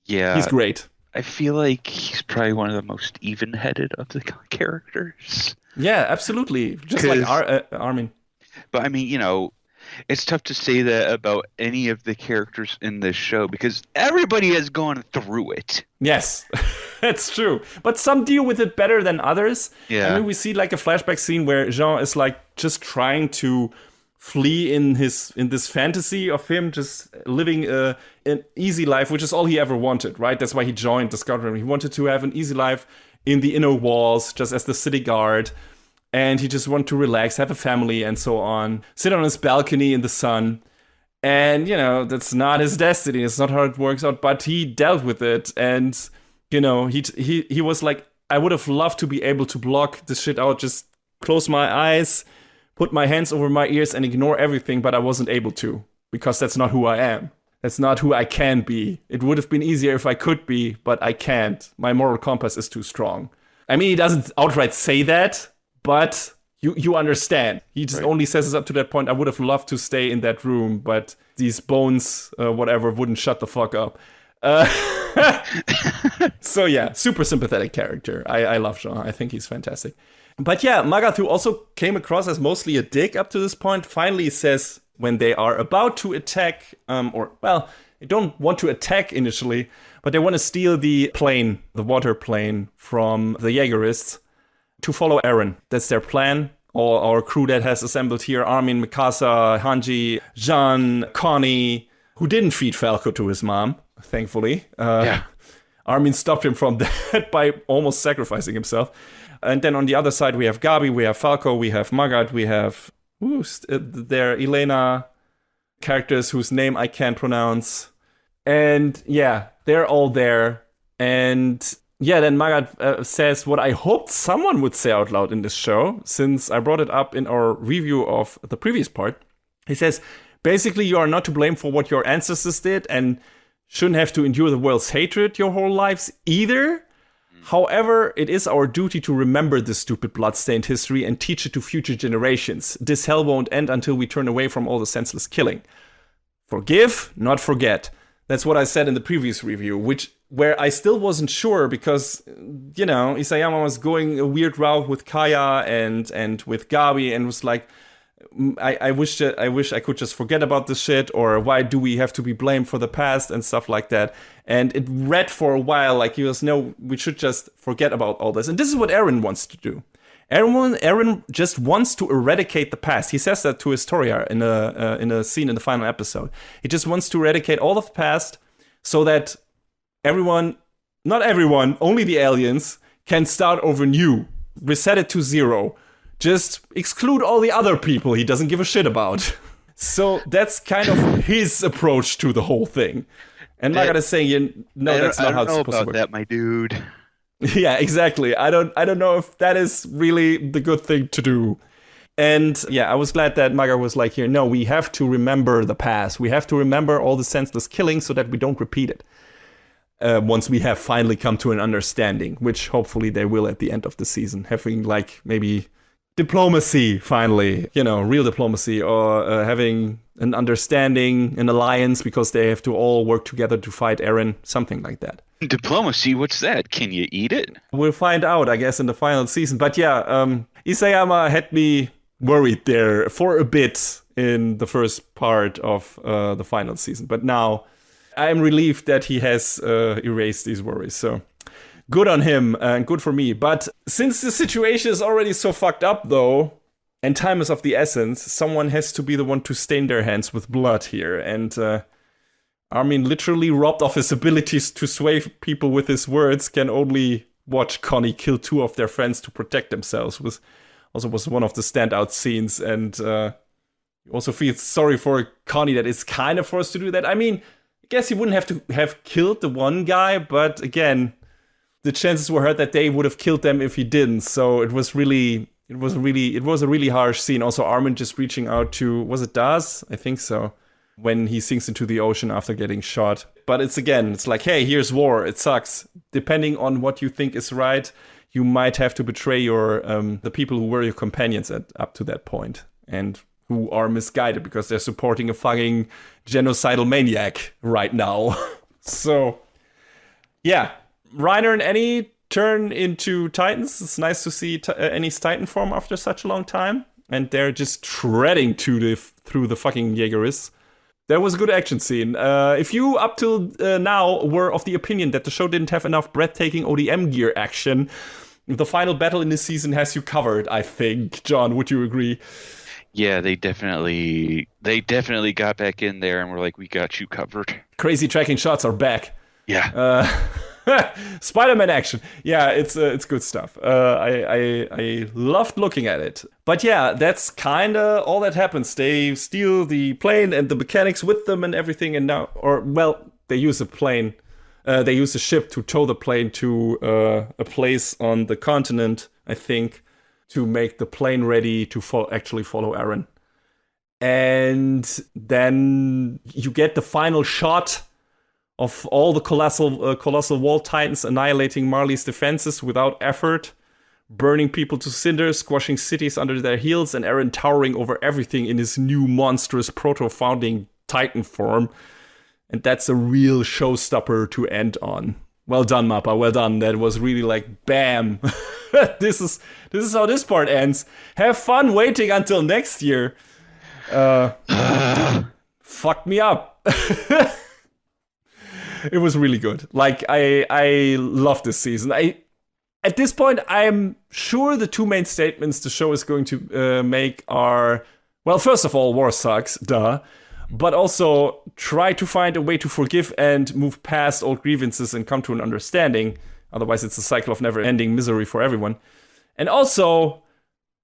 Yeah. He's great. I feel like he's probably one of the most even-headed of the characters. Yeah, absolutely. Just like Armin. But I mean, it's tough to say that about any of the characters in this show because everybody has gone through it. Yes, that's true. But some deal with it better than others. Yeah. I mean, we see like a flashback scene where Jean is like just trying to flee in this fantasy of him just living an easy life, which is all he ever wanted, right? That's why he joined the squadron. He wanted to have an easy life in the inner walls, just as the city guard. And he just wanted to relax, have a family, and so on. Sit on his balcony in the sun. And, that's not his destiny. It's not how it works out. But he dealt with it. And, he was like, I would have loved to be able to block this shit out. Just close my eyes, put my hands over my ears, and ignore everything. But I wasn't able to. Because that's not who I am. That's not who I can be. It would have been easier if I could be. But I can't. My moral compass is too strong. I mean, he doesn't outright say that. But you understand. He just only says it up to that point. I would have loved to stay in that room, but these bones, whatever, wouldn't shut the fuck up. Uh, so yeah, super sympathetic character. I love Jean. I think he's fantastic. But yeah, Magath, who also came across as mostly a dick up to this point, finally says when they are about to attack, they don't want to attack initially, but they want to steal the plane, the water plane from the Jaegerists to follow Eren. That's their plan. All our crew that has assembled here, Armin, Mikasa, Hanji, Jean, Connie, who didn't feed Falco to his mom, thankfully. Armin stopped him from that by almost sacrificing himself. And then on the other side, we have Gabi, we have Falco, we have Magath, we have their Elena characters whose name I can't pronounce. And yeah, they're all there. And yeah, then Magath says what I hoped someone would say out loud in this show, since I brought it up in our review of the previous part. He says, basically, you are not to blame for what your ancestors did and shouldn't have to endure the world's hatred your whole lives either. However, it is our duty to remember this stupid blood-stained history and teach it to future generations. This hell won't end until we turn away from all the senseless killing. Forgive, not forget. That's what I said in the previous review, where I still wasn't sure because, Isayama was going a weird route with Kaya and with Gabi and was like, I wish I could just forget about this shit, or why do we have to be blamed for the past and stuff like that. And it read for a while like he was, no, we should just forget about all this. And this is what Eren wants to do. Eren just wants to eradicate the past. He says that to Historia in a scene in the final episode. He just wants to eradicate all of the past so that not everyone, only the aliens, can start over new, reset it to 0. Just exclude all the other people he doesn't give a shit about. So that's kind of his approach to the whole thing. And Magath is saying, that's not how it's supposed to work. I don't know about that, my dude. Yeah, exactly. I don't know if that is really the good thing to do. And yeah, I was glad that Magath was like here, no, we have to remember the past. We have to remember all the senseless killing so that we don't repeat it. Once we have finally come to an understanding, which hopefully they will at the end of the season, having like maybe diplomacy finally, real diplomacy, or having an understanding, an alliance, because they have to all work together to fight Eren, something like that. Diplomacy? What's that? Can you eat it? We'll find out, I guess, in the final season. But yeah, Isayama had me worried there for a bit in the first part of the final season. But now I'm relieved that he has erased these worries. So good on him and good for me. But since the situation is already so fucked up, though, and time is of the essence, someone has to be the one to stain their hands with blood here. And Armin, literally robbed of his abilities to sway people with his words, can only watch Connie kill 2 of their friends to protect themselves. Was one of the standout scenes. And you also feel sorry for Connie that is kind of forced to do that. I mean, I guess he wouldn't have to have killed the one guy, but again, the chances were that they would have killed them if he didn't. So it was a really harsh scene. Also, Armin just reaching out to, was it Daz? I think so. When he sinks into the ocean after getting shot. But it's like, hey, here's war. It sucks. Depending on what you think is right, you might have to betray your the people who were your companions up to that point, and who are misguided because they're supporting a fucking genocidal maniac right now. So, yeah. Reiner and Annie turn into Titans. It's nice to see Annie's Titan form after such a long time. And they're just treading through the fucking Jaegerists. That was a good action scene. If you, up till now, were of the opinion that the show didn't have enough breathtaking ODM gear action, the final battle in this season has you covered, I think. John, would you agree? Yeah, they definitely got back in there and were like, we got you covered. Crazy tracking shots are back. Yeah. Spider-Man action. Yeah, it's good stuff. I loved looking at it. But yeah, that's kind of all that happens. They steal the plane and the mechanics with them and everything, and they use a plane. They use a ship to tow the plane to a place on the continent, I think, to make the plane ready to actually follow Eren. And then you get the final shot of all the colossal wall titans annihilating Marley's defenses without effort, burning people to cinders, squashing cities under their heels, and Eren towering over everything in his new monstrous proto-founding titan form. And that's a real showstopper to end on. Well done, Mappa. Well done. That was really like, bam. This is how this part ends. Have fun waiting until next year. Fucked me up. It was really good. Like, I love this season. At this point, I'm sure the two main statements the show is going to make are, well, first of all, war sucks, duh. But also try to find a way to forgive and move past old grievances and come to an understanding. Otherwise, it's a cycle of never-ending misery for everyone. And also,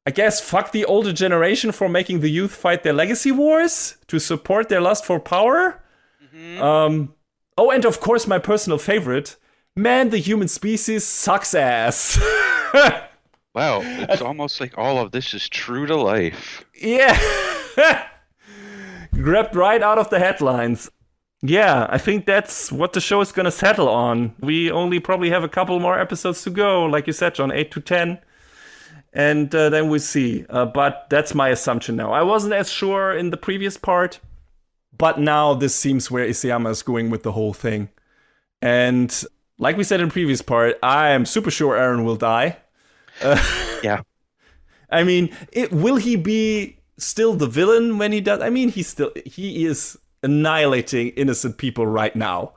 I guess, fuck the older generation for making the youth fight their legacy wars to support their lust for power. Mm-hmm. And of course, my personal favorite, man, the human species sucks ass. Wow, it's almost like all of this is true to life. Yeah. Grabbed right out of the headlines. Yeah, I think that's what the show is going to settle on. We only probably have a couple more episodes to go, like you said, John, 8 to 10. And then we'll see. But that's my assumption now. I wasn't as sure in the previous part, but now this seems where Isayama is going with the whole thing. And like we said in the previous part, I am super sure Eren will die. Yeah. I mean, will he be still the villain when he does? I mean, he is annihilating innocent people right now.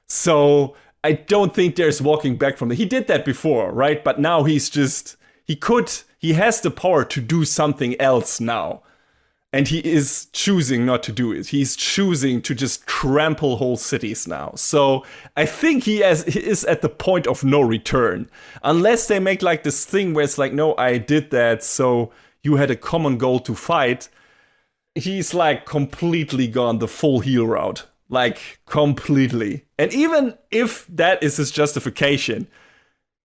So I don't think there's walking back from it. He did that before, right? But now he has the power to do something else now. And he is choosing not to do it. He's choosing to just trample whole cities now. So I think he is at the point of no return. Unless they make like this thing where it's like, no, I did that, so you had a common goal to fight. He's like completely gone the full heel route. Like completely. And even if that is his justification,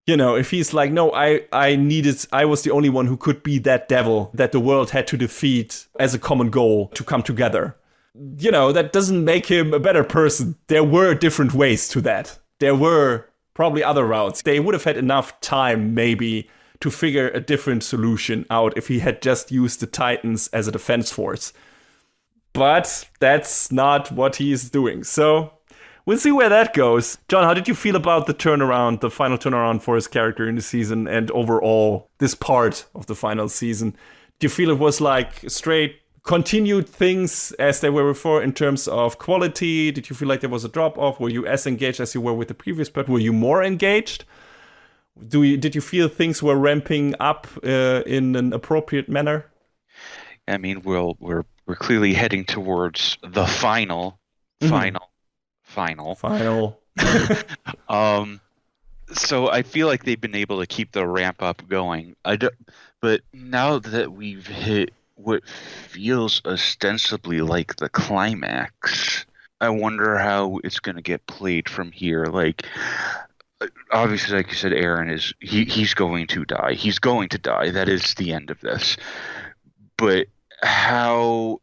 you know, if he's like, no, I was the only one who could be that devil that the world had to defeat as a common goal to come together. You know, that doesn't make him a better person. There were different ways to that. There were probably other routes. They would have had enough time, maybe, to figure a different solution out if he had just used the Titans as a defense force. But that's not what he is doing. So we'll see where that goes. John, how did you feel about the final turnaround for his character in the season and overall this part of the final season? Do you feel it was like straight continued things as they were before in terms of quality? Did you feel like there was a drop-off? Were you as engaged as you were with the previous part? Were you more engaged? Did you feel things were ramping up in an appropriate manner? I mean, we're clearly heading towards the final. So I feel like they've been able to keep the ramp up going. But now that we've hit what feels ostensibly like the climax, I wonder how it's going to get played from here. Like, obviously, like you said, Eren he's going to die. He's going to die. That is the end of this. But how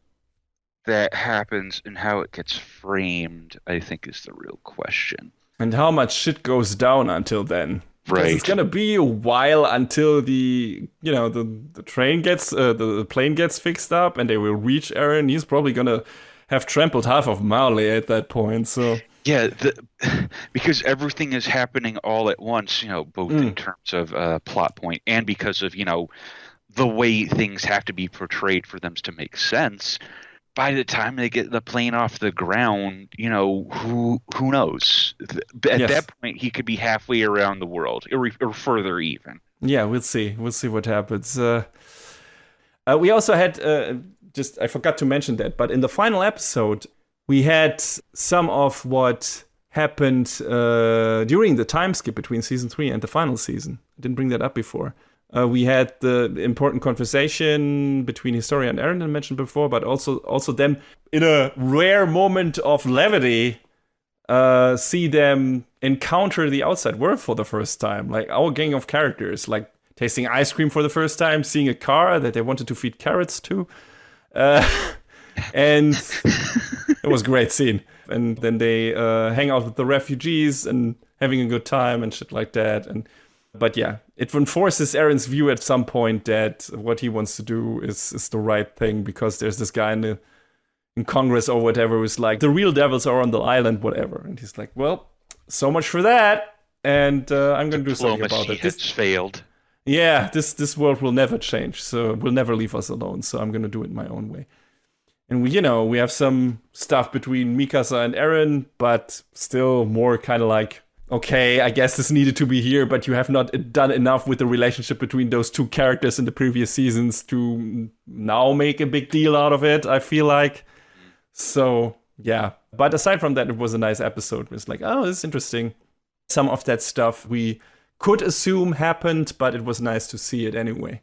that happens and how it gets framed, I think, is the real question. And how much shit goes down until then. Right. It's gonna be a while until the train gets the plane gets fixed up and they will reach Eren. He's probably gonna have trampled half of Marley at that point. So yeah, because everything is happening all at once. Both in terms of plot point and because of the way things have to be portrayed for them to make sense. By the time they get the plane off the ground, who knows? At that point, he could be halfway around the world, or further even. Yeah, we'll see. We'll see what happens. We also had, I forgot to mention that, but in the final episode, we had some of what happened during the time skip between season 3 and the final season. I didn't bring that up before. We had the important conversation between Historia and Eren I mentioned before, but also them in a rare moment of levity, see them encounter the outside world for the first time. Like our gang of characters, like tasting ice cream for the first time, seeing a car that they wanted to feed carrots to. And it was a great scene. And then they hang out with the refugees and having a good time and shit like that. But yeah, it enforces Eren's view at some point that what he wants to do is the right thing because there's this guy in in Congress or whatever was like, the real devils are on the island, whatever. And he's like, well, so much for that. And I'm going to do something about it. This failed. Yeah, this world will never change. So it will never leave us alone. So I'm going to do it my own way. And we have some stuff between Mikasa and Eren, but still more kind of like, okay, I guess this needed to be here, but you have not done enough with the relationship between those two characters in the previous seasons to now make a big deal out of it, I feel like. So, yeah. But aside from that, it was a nice episode. It was like, oh, this is interesting. Some of that stuff we could assume happened, but it was nice to see it anyway.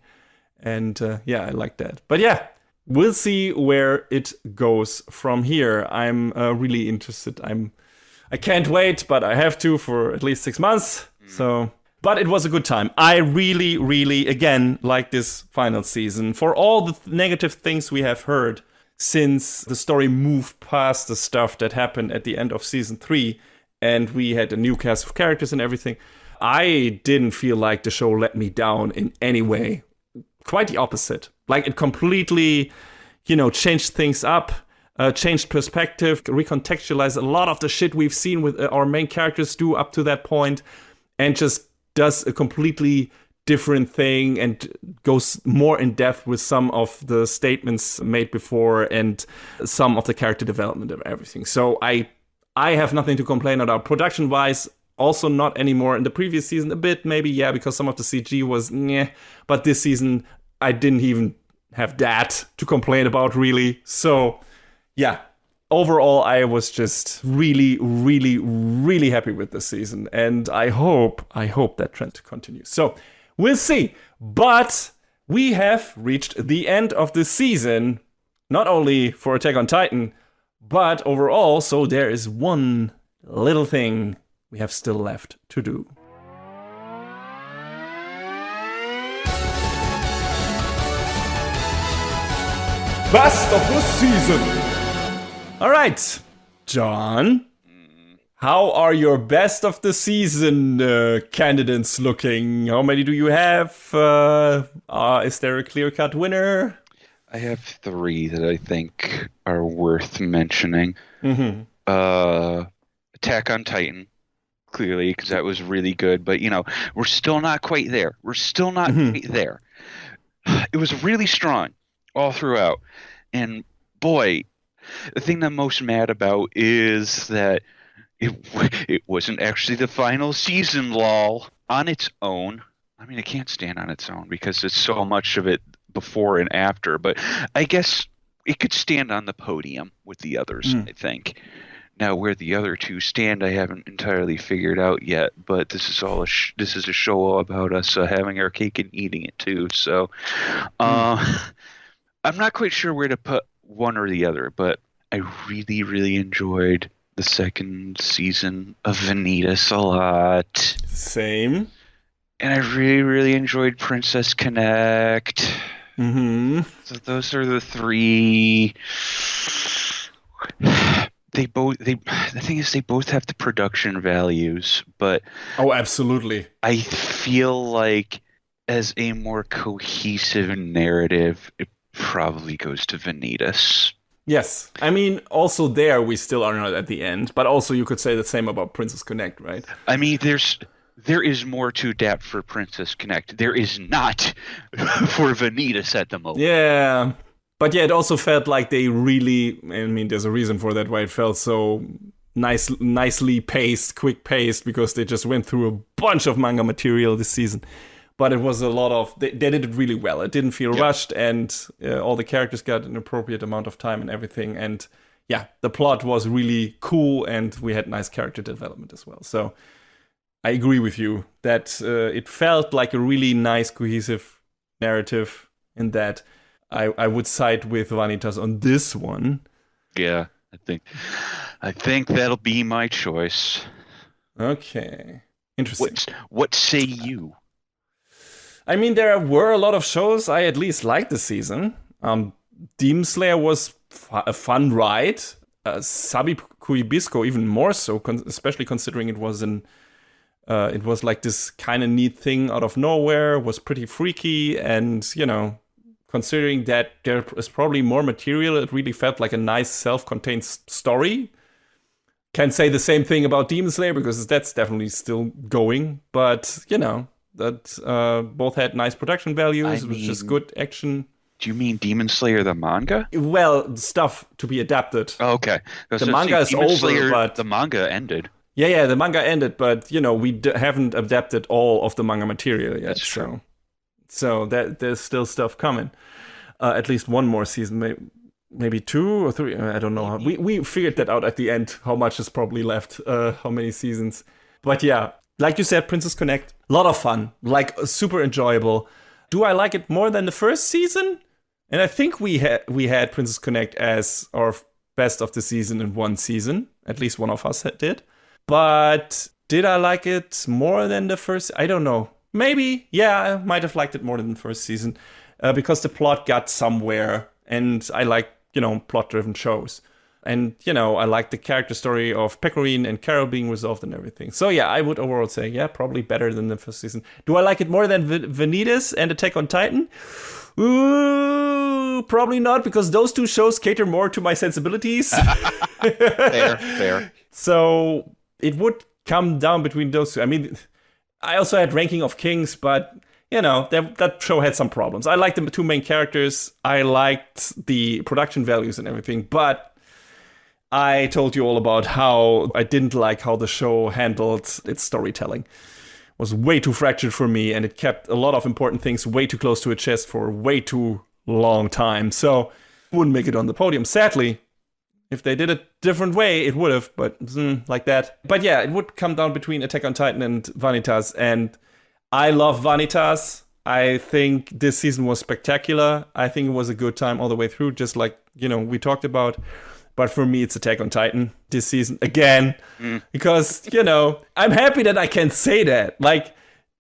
And I like that. But yeah, we'll see where it goes from here. I'm really interested. I can't wait, but I have to for at least 6 months. So, but it was a good time. I really, really, again, like this final season. For all the negative things we have heard since the story moved past the stuff that happened at the end of season 3, and we had a new cast of characters and everything, I didn't feel like the show let me down in any way. Quite the opposite. Like, it completely, changed things up. Changed perspective, recontextualized a lot of the shit we've seen with our main characters do up to that point, and just does a completely different thing and goes more in depth with some of the statements made before and some of the character development of everything. So I have nothing to complain about. Production-wise, also not anymore. In the previous season, a bit maybe, yeah, because some of the CG was meh, but this season I didn't even have that to complain about, really. So yeah, overall, I was just really, really, really happy with this season. And I hope that trend continues. So we'll see. But we have reached the end of the season, not only for Attack on Titan, but overall. So there is one little thing we have still left to do. Best of the season. All right, John, how are your best of the season candidates looking? How many do you have? Is there a clear-cut winner? I have 3 that I think are worth mentioning. Mm-hmm. Attack on Titan, clearly, because that was really good. But, we're still not quite there. Quite there. It was really strong all throughout. And, boy, the thing I'm most mad about is that it wasn't actually the final season, lol, on its own. I mean, it can't stand on its own because there's so much of it before and after. But I guess it could stand on the podium with the others, I think. Now, where the other 2 stand, I haven't entirely figured out yet. But this is all this is a show all about us having our cake and eating it too. So, I'm not quite sure where to put one or the other, but I really, really enjoyed the second season of Vanitas a lot. Same. And I really, really enjoyed Princess Connect. Mm-hmm. So those are the 3. The thing is, they both have the production values, but oh, absolutely. I feel like as a more cohesive narrative, it probably goes to Vanitas. Yes. I mean, also there, we still are not at the end, but also you could say the same about Princess Connect, right? I mean, there is more to adapt for Princess Connect. There is not for Vanitas at the moment. Yeah. But yeah, it also felt like they really, I mean, there's a reason for that, why it felt so nicely paced, quick paced, because they just went through a bunch of manga material this season. But it was a lot of, they did it really well. It didn't feel rushed, and all the characters got an appropriate amount of time and everything. And yeah, the plot was really cool, and we had nice character development as well. So I agree with you that it felt like a really nice, cohesive narrative in that. I would side with Vanitas on this one. Yeah, I think that'll be my choice. Okay. Interesting. What say you? I mean, there were a lot of shows I at least liked this season. Demon Slayer was a fun ride. Sabi Kuibisco even more so, especially considering it was like this kind of neat thing out of nowhere. Was pretty freaky, and considering that there is probably more material. It really felt like a nice self-contained story. Can't say the same thing about Demon Slayer because that's definitely still going. But, that both had nice production values. It was just good action. Do you mean Demon Slayer the manga? Well, stuff to be adapted. Oh, okay. The manga is over, Slayer, but... The manga ended. Yeah, the manga ended, but, we haven't adapted all of the manga material yet. That's true. So there's still stuff coming. At least one more season, maybe 2 or 3. I don't know. We figured that out at the end, how much is probably left, how many seasons. But yeah, like you said, Princess Connect, a lot of fun, like super enjoyable. Do I like it more than the first season? And I think we had Princess Connect as our best of the season in one season. At least one of us did. But did I like it more than the first? I don't know. Maybe. Yeah, I might have liked it more than the first season. Because the plot got somewhere. And I like, plot-driven shows. And, I like the character story of Pecorine and Carol being resolved and everything. So yeah, I would overall say, yeah, probably better than the first season. Do I like it more than Vanitas and Attack on Titan? Ooh, probably not, because those two shows cater more to my sensibilities. Fair. So it would come down between those two. I mean, I also had Ranking of Kings, but, that show had some problems. I liked the two main characters. I liked the production values and everything, but I told you all about how I didn't like how the show handled its storytelling. Was way too fractured for me, and it kept a lot of important things way too close to its chest for way too long time. So, wouldn't make it on the podium. Sadly, if they did it different way, it would have, but like that. But yeah, it would come down between Attack on Titan and Vanitas, and I love Vanitas. I think this season was spectacular. I think it was a good time all the way through, just like, we talked about. But for me, it's Attack on Titan this season again. Because, I'm happy that I can say that. Like,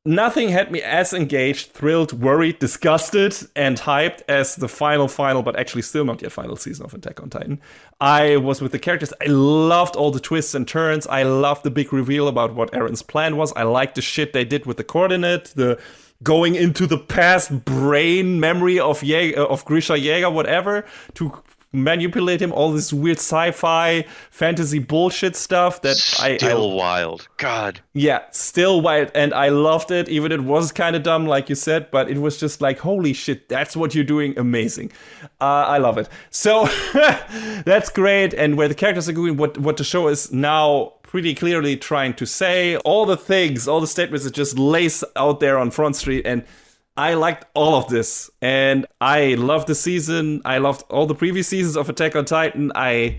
nothing had me as engaged, thrilled, worried, disgusted, and hyped as the final, but actually still not yet final season of Attack on Titan. I was with the characters. I loved all the twists and turns. I loved the big reveal about what Eren's plan was. I liked the shit they did with the coordinate, the going into the past brain memory of Grisha Jäger, whatever, to manipulate him, all this weird sci-fi fantasy bullshit stuff that still wild. God. Yeah, still wild, and I loved it, even it was kind of dumb like you said, but it was just like, holy shit, that's what you're doing, amazing. I love it. So that's great, and where the characters are going, what the show is now pretty clearly trying to say, all the statements it just lays out there on Front Street, and I liked all of this, and I loved the season. I loved all the previous seasons of Attack on Titan. I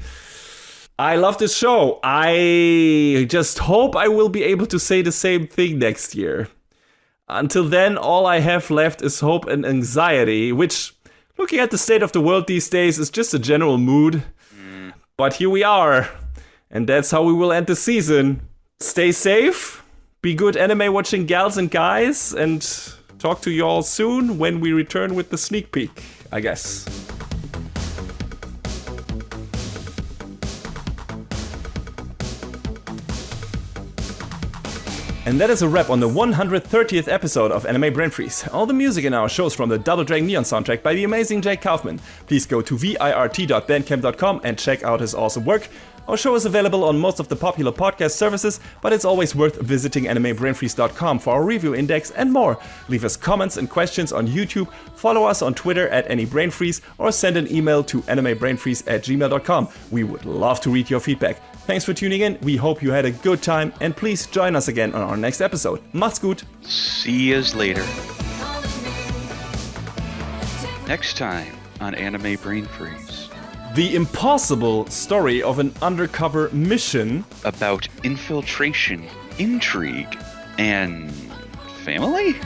love this show. I just hope I will be able to say the same thing next year. Until then, all I have left is hope and anxiety, which, looking at the state of the world these days, is just a general mood. But here we are, and that's how we will end the season. Stay safe, be good anime watching gals and guys, and talk to you all soon when we return with the sneak peek, I guess. And that is a wrap on the 130th episode of Anime Brain Freeze. All the music in our shows from the Double Dragon Neon soundtrack by the amazing Jake Kaufman. Please go to virt.bandcamp.com and check out his awesome work. Our show is available on most of the popular podcast services, but it's always worth visiting animebrainfreeze.com for our review index and more. Leave us comments and questions on YouTube, follow us on Twitter at AnyBrainFreeze, or send an email to animebrainfreeze@gmail.com. We would love to read your feedback. Thanks for tuning in, we hope you had a good time, and please join us again on our next episode. Macht's gut! See yous later. Next time on Anime Brain Freeze. The impossible story of an undercover mission about infiltration, intrigue, and family?